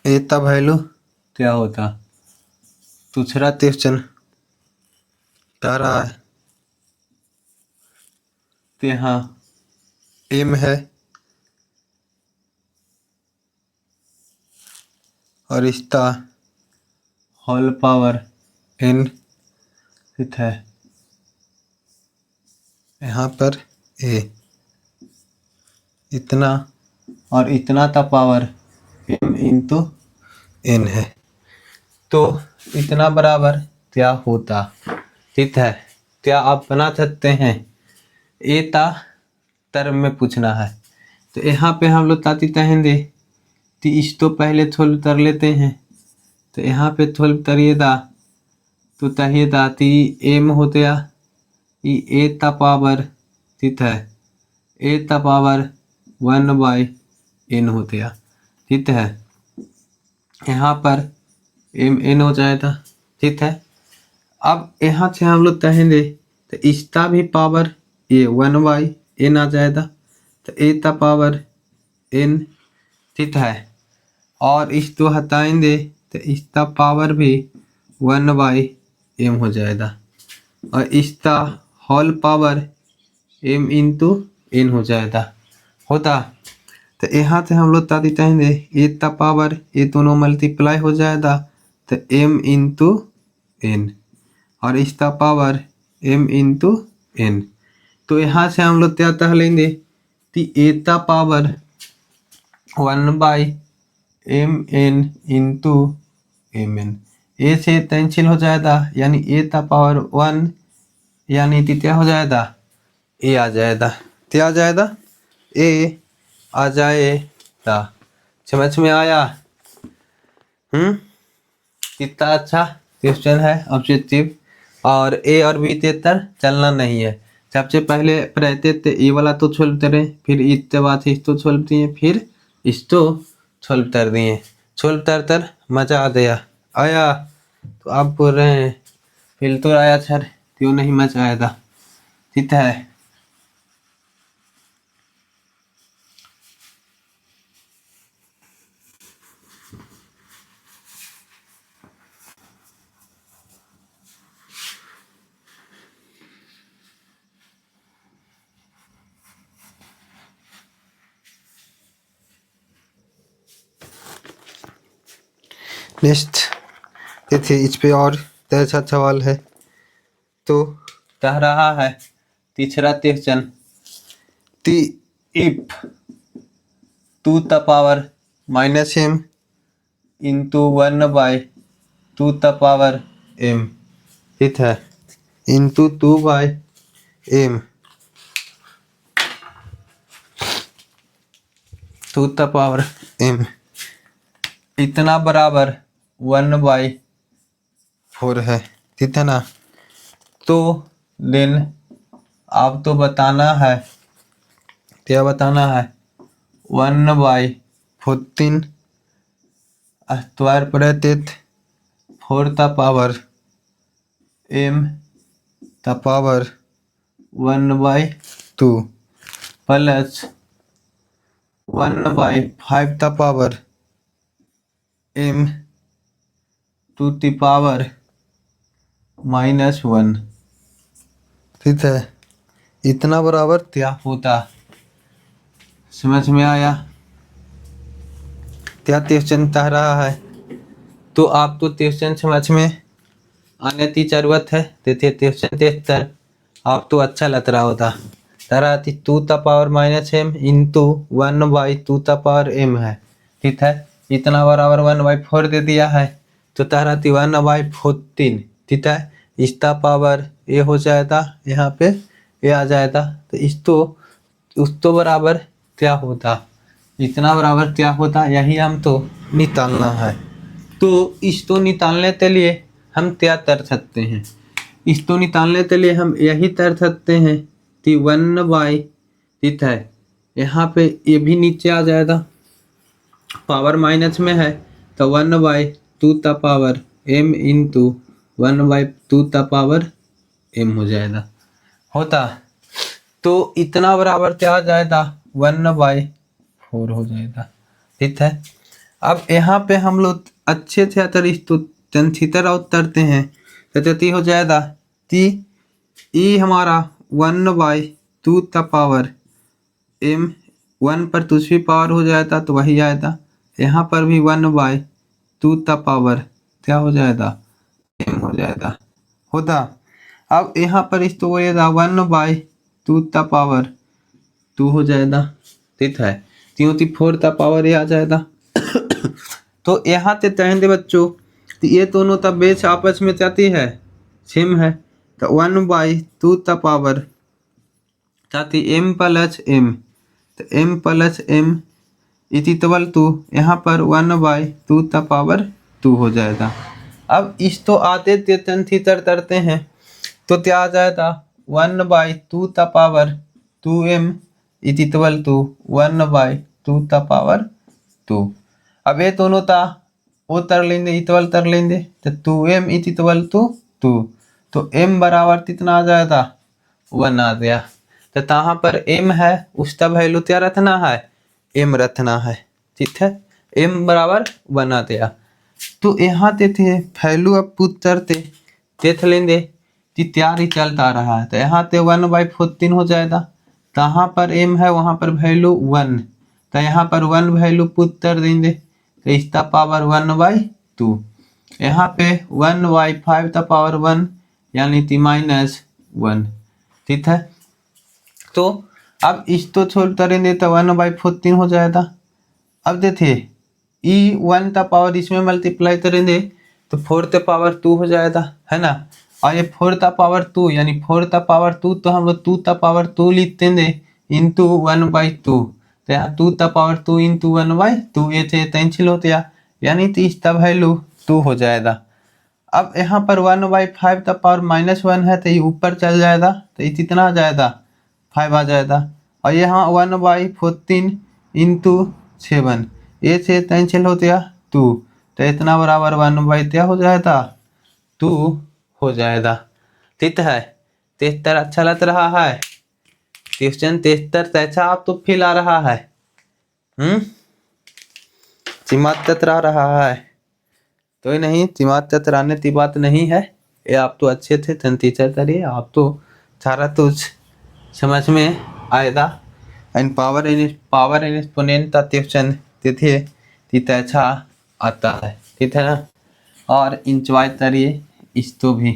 एता वैल्यू क्या होता, दूसरा क्वेश्चन आ रहा है। तो यहाँ एम है और इसका होल पावर n, ठीक है। यहाँ पर a इतना और इतना का पावर m इंटू n है, तो इतना बराबर क्या होता, ठीक है। क्या आप बना सकते हैं, ए ता टर्म में पूछना है। तो यहाँ पे हम लोग ताती कहेंगे तो इस तो पहले थोल कर लेते हैं, तो यहाँ पे थोल करिए दा तो तहिए दाती एम होते ए ता पावर, ठीक है, ए ता पावर 1/n होते, ठीक है। यहाँ पर एम एन हो जाएगा, ठीक है। अब यहाँ से हम लोग कहेंगे तो इसका भी पावर ये 1/n आ जाएगा, तो ए ता पावर n, ठीक है। और इस तो हटाएंगे तो इसका पावर भी 1/m हो जाएगा, और इसका whole power m into n हो जाएगा होता। तो यहाँ से हम लोग तादी चाहेंगे ए ता पावर ये दोनों मल्टीप्लाई हो जाएगा, तो m इंटू n और इसका पावर m इंटू n। तो यहाँ से हम लोग क्या कह लेंगे कि ए ता पावर 1/mn इंटू mn, ए से कैंसिल हो जाएगा, यानी ए ता पावर 1 यानी कि क्या हो जाएगा ए आ जाएगा, क्या आ जाएगा ए आ जाएगा। समझ में आया? कितना अच्छा क्वेश्चन है ऑब्जेक्टिव, और ए और बी के तर चलना नहीं है। सबसे पहले रहते थे ए वाला तो सोल्व करें, फिर इसके बाद इसको सोल्व दिए, फिर इसको सोल्व कर दिए, सोल्व कर मजा आ गया आया। तो आप बोल रहे हैं फिर तो आया सर, क्यों नहीं मजा आएगा, ठीक है। नेक्स्ट देखिए, इस पे और अच्छा सवाल है। तो कह रहा है तीसरा क्वेश्चन, ती if to the power minus m into 1/2 the power m, ठीक है, into 2/m 2 the power m इतना बराबर 1/4 है, ठीक है ना। तो देन आप तो बताना है, क्या बताना है, 1/14 square bracket 4 the power m the power 1/2 plus 1/5 the power m to the power -1, ठीक है, इतना बराबर क्या होता। समझ में आया क्या क्वेश्चन कह रहा है। तो आपको क्वेश्चन समझ में आने की जरूरत है। देखिए क्वेश्चन देखकर आप तो अच्छा लग रहा होता, तरह 2 the power -m into 1/2 the power m है, ठीक है, इतना बराबर 1/4 दे दिया है, तो तरह 1/14, ठीक है, इसका पावर ये हो जाएगा, यहाँ पे ये आ जाएगा, तो इस तो उस तो बराबर क्या होता, इतना बराबर क्या होता, यही हम तो निकालना है। तो इस तो निकालने के लिए हम क्या कर सकते हैं, इस तो निकालने के लिए हम यही कर सकते हैं कि 1/, ठीक है, यहाँ पे ये भी नीचे आ जाएगा, पावर माइनस में है, तो 1/2 the power m into 1/2 the power m हो जाएगा, होता। तो इतना बराबर क्या आ जाएगा, 1/4 हो जाएगा, ठीक है। अब यहाँ पे हम लोग अच्छे से अगर इस तो तंथितर उतरते हैं तो जति हो जाएगा कि ई हमारा 1/2 द पावर m 1 पर दूसरी पावर हो जाएगा तो वही आएगा, यहाँ पर भी 1/2 द पावर क्या हो जाएगा, m हो जाएगा, होता। अब यहाँ पर इस तो होएगा 1/2 द पावर 2 हो जाएगा, ठीक है, क्यों 4 द पावर ये आ जाएगा। तो यहाँ से कहेंगे बच्चों तो ये दोनों तब बेच आपस में जाती है, सेम है, तो 1/2 द पावर जाती m प्लस m, तो m plus m equal to यहाँ पर 1/2 द पावर 2 हो जाएगा। अब इस तो आते थीटर करते हैं तो क्या आ जाएगा, 1/2 the power 2m equal to 1/2 the power 2। अब ये दोनों था वो तर लेंगे, इक्वल कर लेंगे, तो 2m इक्वल टू 2, तो m बराबर कितना आ जाएगा, 1 आ गया। तो कहाँ पर m है उसका वैल्यू क्या रखना है, m रखना है, ठीक है, m बराबर 1 आ गया। तो यहाँ थे वैल्यू अब पुट करते देख लेंगे कि तैयारी चलता रहा है, तो यहाँ पे 1/14 हो जाएगा, कहाँ पर m है वहाँ पर वैल्यू 1, तो यहाँ पर 1 वैल्यू पुट कर देंगे, तो इसका पावर 1/2, यहाँ पे 1/5 का पावर 1 यानी कि -1, ठीक है। तो अब इस तो छोड़ करेंगे तो 1/14 हो जाएगा। अब देखिए ई 1 का पावर इसमें मल्टीप्लाई करेंगे तो 4 का पावर 2 हो जाएगा, है ना, और ये 4 का पावर 2 यानी 4 का पावर 2 तो हम लोग 2 का पावर 2 लिख देंगे इंटू 1/2, तो यहाँ 2 का पावर 2 इंटू 1/2 ये थे कैंसिल हो गया, यानी कि इसका वैल्यू 2 हो जाएगा। अब यहाँ पर 1/5 का पावर -1 है तो ये ऊपर चल जाएगा, तो ये कितना आ जाएगा, 5 आ जाएगा, और यहाँ 1/14 इंटू 7 ये से कैंसिल हो गया 2, तो इतना बराबर 1/2 क्या हो जाएगा, 2 हो जाएगा, ठीक है। 73 अच्छा लग रहा है, क्वेश्चन 73 ऐसा आप तो फील आ रहा है, दिमाग चतरा रहा है, तो नहीं दिमाग चतराने की बात नहीं है, ये आप तो अच्छे थे टीचर करिए, आप तो सारा तो समझ में आएगा। एंड पावर एंड एक्सपोनेंट का क्वेश्चन देखिए अच्छा आता है, ठीक है ना, और इंजॉय करिए इस तो भी।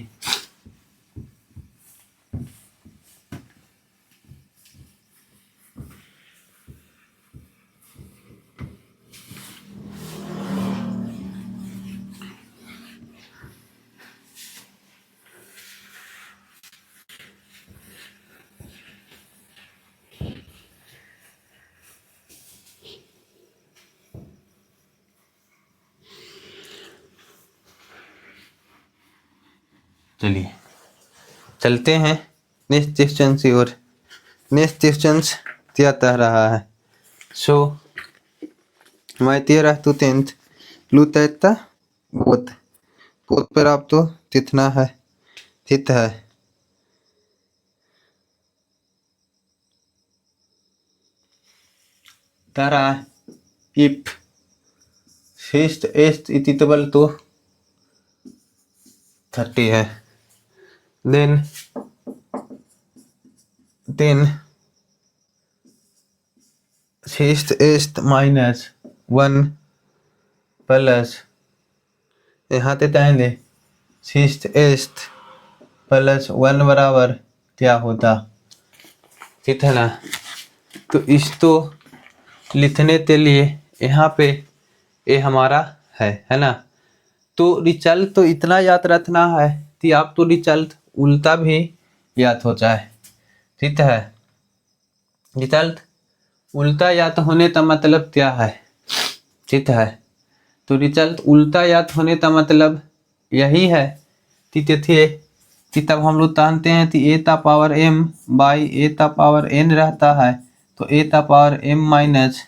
चलिए चलते हैं नेक्स्ट क्वेश्चन की ओर। नेक्स्ट क्वेश्चन क्या कह रहा है? सो मैं 13 to 10th लूता बोत बोत पर आप तो कितना है थित है तारा इफ शेस्ट एस्ट इतितबल तो 30 है। देन शेस्ट एस्ट -1 प्लस यहाँ ते टाइम शेस्ट एस्ट +1 बराबर क्या होता? ठीक है ना? तो इस तो लिखने के लिए यहाँ पे ये हमारा है ना? तो रिजल्ट तो इतना याद रखना है कि आप तो रिजल्ट उल्टा भी याद हो जाए। ठीक है? रिजल्ट उल्टा याद होने का मतलब क्या है? ठीक है? तो रिजल्ट उल्टा याद होने का मतलब यही है कि तब हम लोग जानते हैं कि a का पावर m बाई a का पावर n रहता है, तो a का पावर m माइनस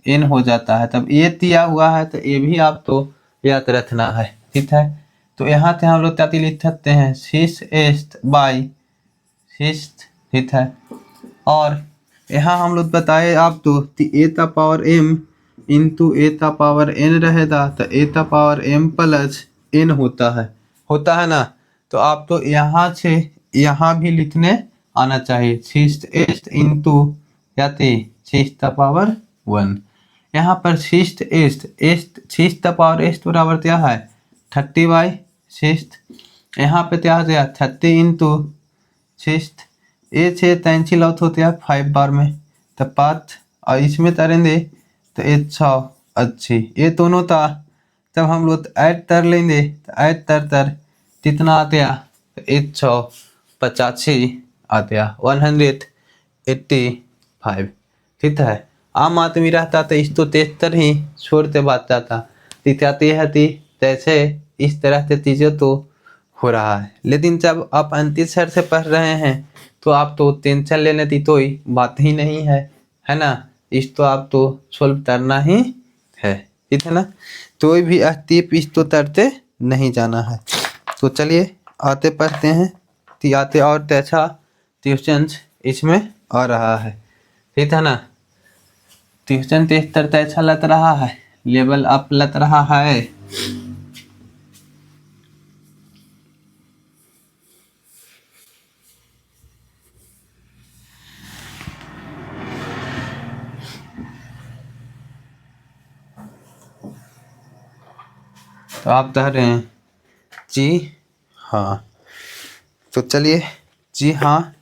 n हो जाता है। तब a दिया हुआ है तो a भी आप तो याद रखना है। ठीक है? तो यहाँ से हम लोग क्या लिख सकते हैं? शेष एस्ट बाई शेष। ठीक है? और यहाँ हम लोग बताए आप तो कि a का पावर m इंटू a का पावर n रहेगा, तो a का पावर m प्लस n होता है ना? तो आप तो यहाँ से यहाँ भी लिखने आना चाहिए शेष एस्ट इंटू या शेष का पावर 1। यहाँ पर शेष का पावर एस्ट बराबर क्या है? 30 बाई शेष। यहाँ पे क्या हो गया? 30 इंटू शेष ए से कैंसिल आउट होते हैं 5 बार में, तो 5 और इसमें तरेंगे तो 180 ये दोनों था। जब हम लोग ऐड कर लेंगे तो ऐड कर कितना आते हैं? 185 आते हैं, 185। ठीक है? आम आदमी रहता तो इस तो 73 ही छोड़ते बात जाता। दिखाते है कि जैसे इस तरह से चीज़ें तो हो रहा है, लेकिन जब आप अंतिम सर से पढ़ रहे हैं तो आप तो टेंशन लेने की तो बात ही नहीं है ना? इस तो आप तो सोल्व करना ही है। ठीक है ना? तो भी अस्तीप इस तो तरते नहीं जाना है। तो चलिए आते पढ़ते हैं कि आते और अच्छा ट्यूशन इसमें आ रहा है। ठीक है ना? ट्यूशन टेस्ट करते अच्छा लग रहा है, लेवल अप लग रहा है। तो आप कह रहे हैं जी हाँ, तो चलिए जी हाँ।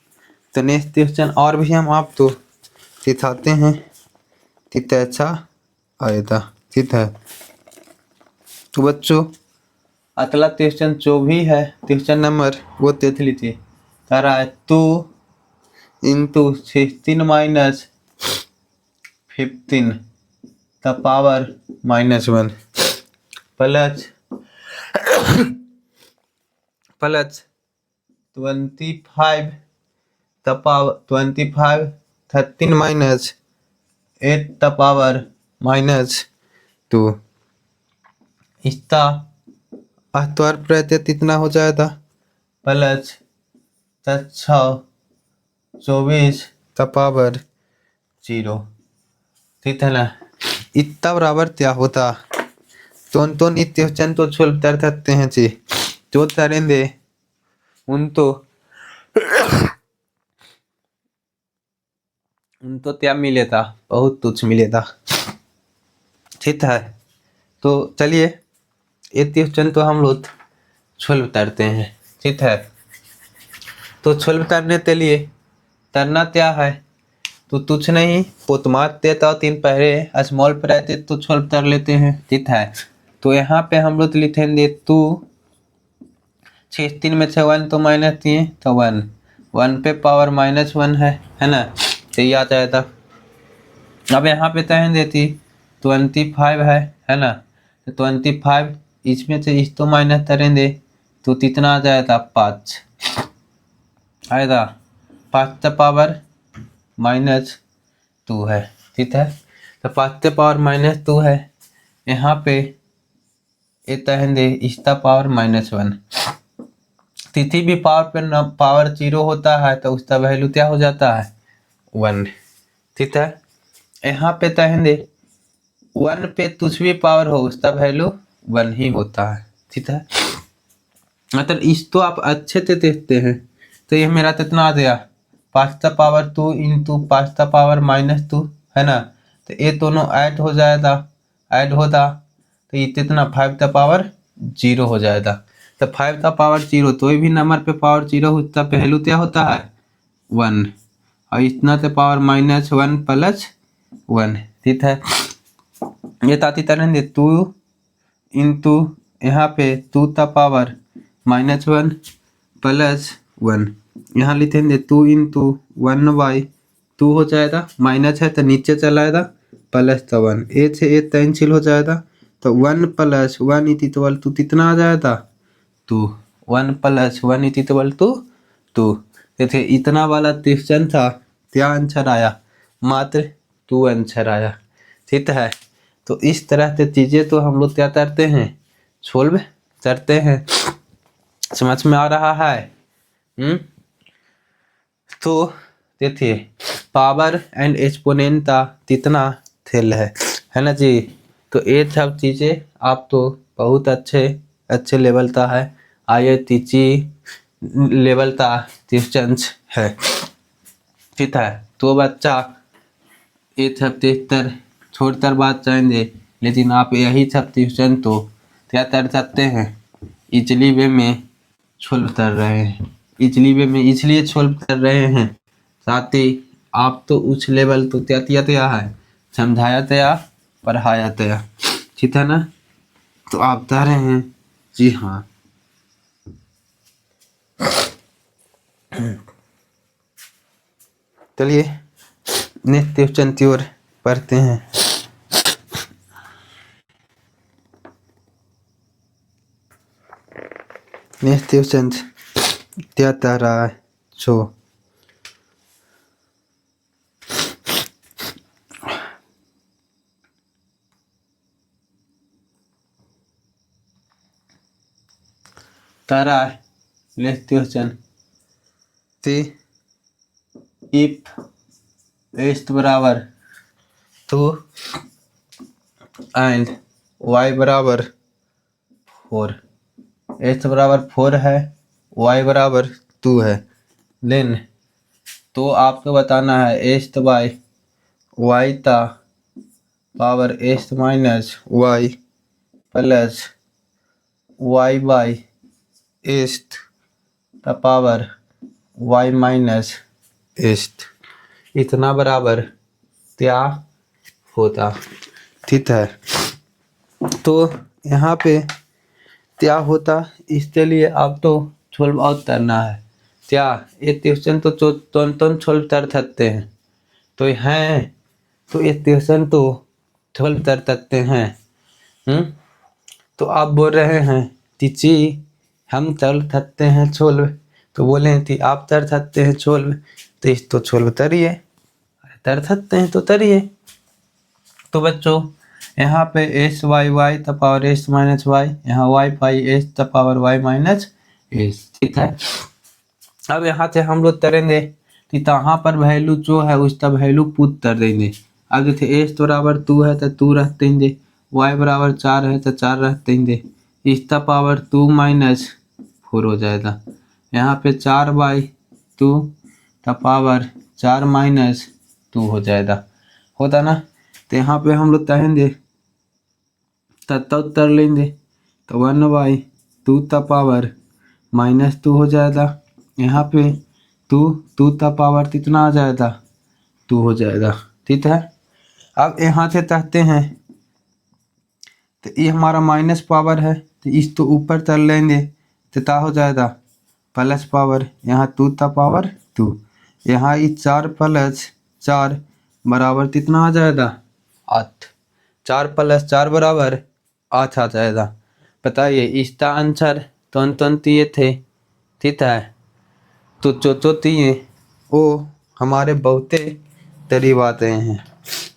तो नेक्स्ट क्वेश्चन और भी हम आप तो सिखाते हैं कितना अच्छा आएगा। ठीक है? तो बच्चों अगला क्वेश्चन जो भी है क्वेश्चन नंबर वो देख लीजिए। कह रहा है 2 इंटू 16 माइनस 15 का पावर -1 प्लस 25 का पावर 25 13 माइनस 8 का पावर -2। इसका आत्वार प्रत्यय कितना हो जाएगा? प्लस 24 का पावर 0। ठीक है ना? इतना बराबर क्या होता? तो क्वेश्चन तो सोल्व कर सकते हैं जी, जो करेंगे उन तो क्या मिलेगा? बहुत कुछ मिलेगा। ठीक है? तो चलिए ये क्वेश्चन तो हम लोग सोल्व करते हैं। ठीक है? तो सोल्व करने के लिए करना क्या है? तो कुछ नहीं, पोतमात देता 3 पहले स्मॉल ब्रैकेट तो सोल्व कर लेते हैं। ठीक है? तो यहाँ पे हम लोग लिखेंगे 2 16 में से 1 तो माइनस दिए तो 1 पे पावर -1 है ना? तो ये आ जाएगा। अब यहाँ पे तहन देती 25 है ना? तो 25 इसमें से इस तो माइनस करेंगे तो कितना आ जाएगा 5 आएगा, 5 है, ठीक है। तो 5 है, यहाँ पे ये इसका पावर -1। किसी भी पावर पे न पावर 0 होता है तो उसका वैल्यू क्या हो जाता है 1, ठीक है। यहाँ पे 1 पे कुछ भी पावर हो उसका वैल्यू 1 ही होता है, ठीक है। मतलब इस तो आप अच्छे से देखते हैं तो ये मेरा कितना आ गया 5 इंटू 5 है ना। तो ये दोनों ऐड हो जाएगा, ऐड होता तो ये कितना 5 हो जाएगा। तो 5 कोई भी नंबर पे पावर 0 होता पहलू क्या होता है 1, और इतना तो पावर -1 प्लस 1, ठीक है। ये ताती तरह 2 इंटू यहाँ पे 2 का पावर -1 प्लस 1, यहाँ लिखेंगे 2 इंटू 1/2 हो जाएगा, माइनस है तो नीचे चलाएगा, प्लस तो 1, ए से ए कैंसिल हो जाएगा। तो 1 + 1 इक्वल टू कितना आ जाएगा 2, 1 + 1 इक्वल टू 2। देखिए इतना वाला क्वेश्चन था, क्या आंसर आया, मात्र 2 आंसर आया, ठीक है। तो इस तरह से चीज़ें तो हम लोग क्या करते हैं सोल्व करते हैं, समझ में आ रहा है। तो देखिए पावर एंड एक्सपोनेंट का कितना खेल है ना जी। तो ये सब चीज़ें आप तो बहुत अच्छे लेवल का है, IITC लेवल का क्वेश्चन है, ठीक है। तो बच्चा ये सब देखकर छोड़कर बात चाहेंगे, लेकिन आप यही सब क्वेश्चन तो क्या कर सकते हैं इजली वे में सोल्व कर रहे हैं, इजली वे में इसलिए सोल्व कर रहे हैं साथ ही आप तो उस लेवल तो क्या है समझाया तया पढ़ाया तया, ठीक है ना। तो आप कह रहे हैं जी हाँ। चलिए नेक्स्ट क्वेश्चन की ओर पढ़ते हैं। नेक्स्ट क्वेश्चन क्या कह रहा है सो कह रहा है next question see if x बराबर 2 एंड y बराबर 4, x बराबर 4 है, y बराबर 2 है, देन तो आपको बताना है x बाई y का power x minus y plus y by x का पावर y माइनस x इतना बराबर क्या होता, ठीक है। तो यहाँ पे क्या होता इसके लिए आप तो सोल्व आउट करना है, क्या ये क्वेश्चन तो सोल्व कर सकते हैं तो हैं, तो ये क्वेश्चन तो सोल्व कर सकते हैं। तो आप बोल रहे हैं टीची हम कर सकते हैं सोल्व, तो बोले थी आप कर सकते हैं सोल्व, तो इस तो सोल्व करिए, कर सकते हैं तो करिए। तो बच्चों यहाँ पे s y y the power s minus y, यहाँ y pi s the power y minus s, ठीक है। अब यहाँ से हम लोग करेंगे कि यहाँ पर वैल्यू जो है उसका वैल्यू पुट कर देंगे। अब जैसे एस बराबर 2 है तो 2 रख देंगे, वाई बराबर 4 है तो 4 रख देंगे, इसका पावर 2 माइनस 4 हो जाएगा। यहाँ पे 4/2 का पावर 4 माइनस 2 हो जाएगा, होता ना। तो यहाँ पे हम लोग कहेंगे उत्तर लेंगे तो 1/2 का पावर -2 हो जाएगा, यहाँ पे 2 का पावर कितना आ जाएगा 2 हो जाएगा, ठीक है। अब यहाँ से चाहते हैं तो ये हमारा माइनस पावर है तो इस तो ऊपर कर लेंगे तो क्या हो जाएगा प्लस पावर, यहाँ 2 का पावर 2, यहाँ ये 4 + 4 बराबर कितना आ जाएगा 8, 4 + 4 बराबर 8 आ जाएगा। बताइए इसका आंसर तोन तिये थे, ठीक है। तो चो तिये वो हमारे बहुते करीब आते हैं,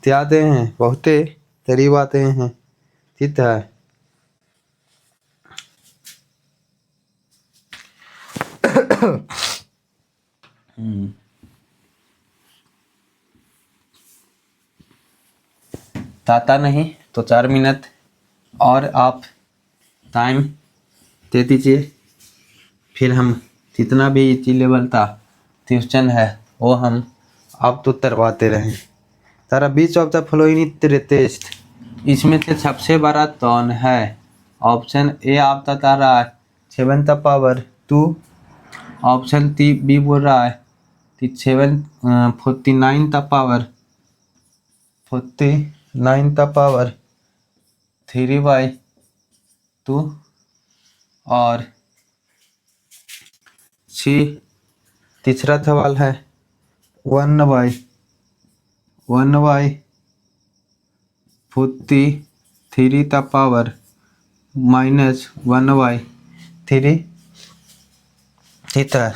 त्याते हैं बहुते करीब आते हैं, ठीक है। ताता नहीं तो 4 मिनट और आप टाइम दे दीजिए, फिर हम जितना भी इसी लेवल का क्वेश्चन है वो हम आप तो करवाते रहें। तारा बीच ऑफ द फ्लोइंग टेस्ट, इसमें से सबसे बड़ा कौन है? ऑप्शन ए आपका तारा 7 द पावर 2, ऑप्शन बी बोल रहा है 49 द पावर 3/2 और सी तीसरा सवाल है 1/43 द पावर -1/3, ठीक है।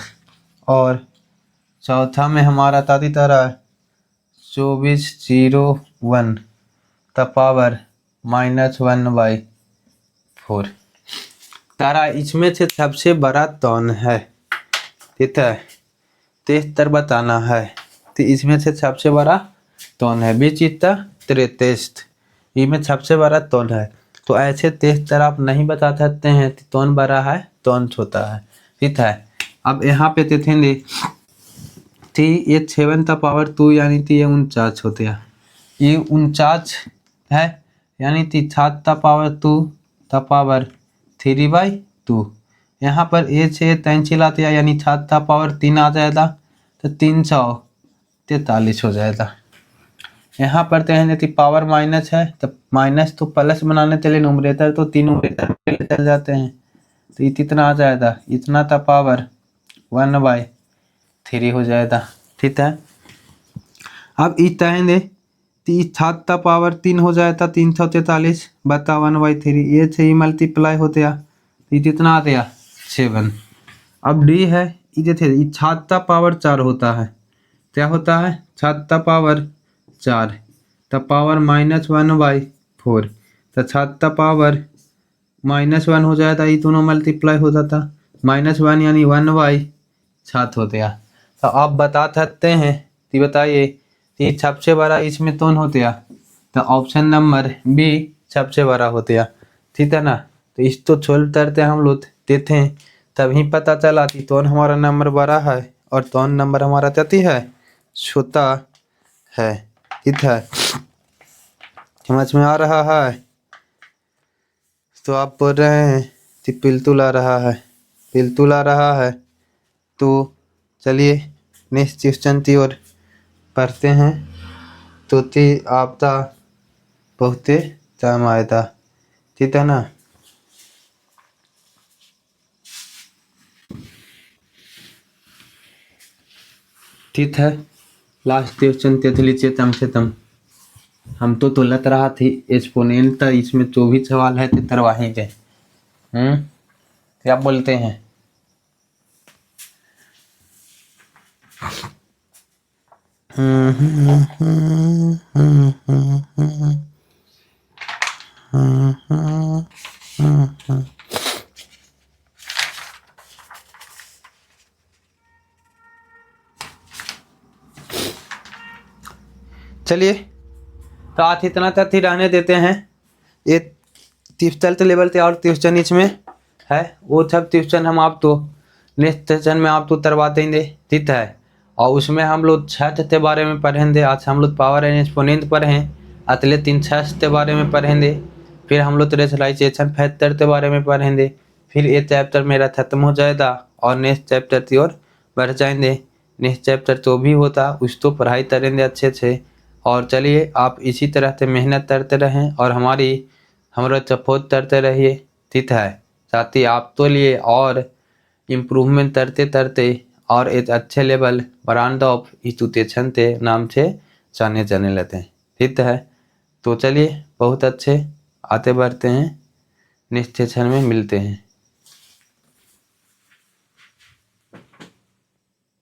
और चौथा में हमारा ताती तारा 2401 द पावर -1/4। तारा इसमें से सबसे बड़ा कौन है, ठीक है। तेस्तर बताना है, तो इसमें से सबसे बड़ा कौन है? बीच इतना टेस्ट, इसमें सबसे बड़ा कौन है? तो ऐसे तेस्तर आप नहीं बता सकते हैं कि कौन बड़ा है कौन छोटा है, ठीक है। अब यहाँ पे देखेंगे कि ये 7 द पावर 2 यानी कि ये 49 होते हैं, ये 49 है, यानी कि 7 द पावर 2 द पावर 3/2। यहाँ पर ए से 3 चिल्लाते हैं, यानी 7 द पावर 3 आ जाएगा, तो 343 हो जाएगा। यहाँ पर कहेंगे कि पावर माइनस है, तो माइनस तो प्लस बनाने के लिए न्यूमरेटर तो 3 न्यूमरेटर चल जाते हैं, तो इतना आ जाएगा, इतना था पावर 1/3 हो जाएगा, ठीक है। अब इस कहेंगे कि 7 का पावर 3 हो जाएगा 343 बता 1/3, ये से ही मल्टीप्लाई होते हैं, कितना आते हैं 7। अब डी है, ये 7 का पावर 4 होता है, क्या होता है 7 का पावर 4 तो पावर -1/4, तो 7 का पावर -1 हो जाता, ये दोनों मल्टीप्लाई हो जाता, -1 यानी 1/7 होते हैं। तो आप बता सकते हैं कि बताइए कि सबसे बड़ा इसमें कौन होते हैं? तो ऑप्शन नंबर बी सबसे बड़ा होते हैं, ठीक है ना। तो इस तो छोड़ करते हम लोग देते हैं, तभी पता चला कि कौन हमारा नंबर बड़ा है और कौन नंबर हमारा चती है छोटा है, ठीक है। समझ में आ रहा है? तो आप बोल रहे हैं कि पिलतुल आ रहा है, पिलतुल आ रहा है, तो चलिए नेक्स्ट क्वेश्चन की ओर पढ़ते हैं। तो आपका बहुते काम आया था, ठीक है ना। ठीक है, लास्ट क्वेश्चन देख लीजिए कम से कम। हम तो लग रहा थी एक्सपोनेंट था, इसमें जो भी सवाल है तो करवाएंगे। क्या बोलते हैं? चलिए, तो आज इतना तक ही रहने देते हैं। ये ट्यूशन लेवल से और ट्यूशन इसमें है, वो सब ट्यूशन हम आप तो नेक्स्ट सेशन में आप तो करवा देंगे, ठीक है। और उसमें हम लोग छठ के बारे में पढ़ेंगे। आज हम लोग पावर एंड एक्सपोनेंट पढ़ें, अगले 3 छठ के बारे में पढ़ेंगे, फिर हम लोग रेशनलाइजेशन फैक्टर के बारे में पढ़ेंगे, फिर ये चैप्टर मेरा खत्म हो जाएगा और नेक्स्ट चैप्टर की ओर बढ़ जाएंगे। नेक्स्ट चैप्टर जो भी होता उसको पढ़ाई करेंगे अच्छे से। और चलिए, आप इसी तरह से मेहनत करते रहें और हमारा सपोर्ट करते रहिए, ठीक है। साथ ही आप तो लिए और इम्प्रूवमेंट करते और एक अच्छे लेवल ब्रांड ऑफ एजुकेशन के नाम से जाने लेते हैं, ठीक है। तो चलिए, बहुत अच्छे आते बढ़ते हैं, नेक्स्ट सेशन में मिलते हैं।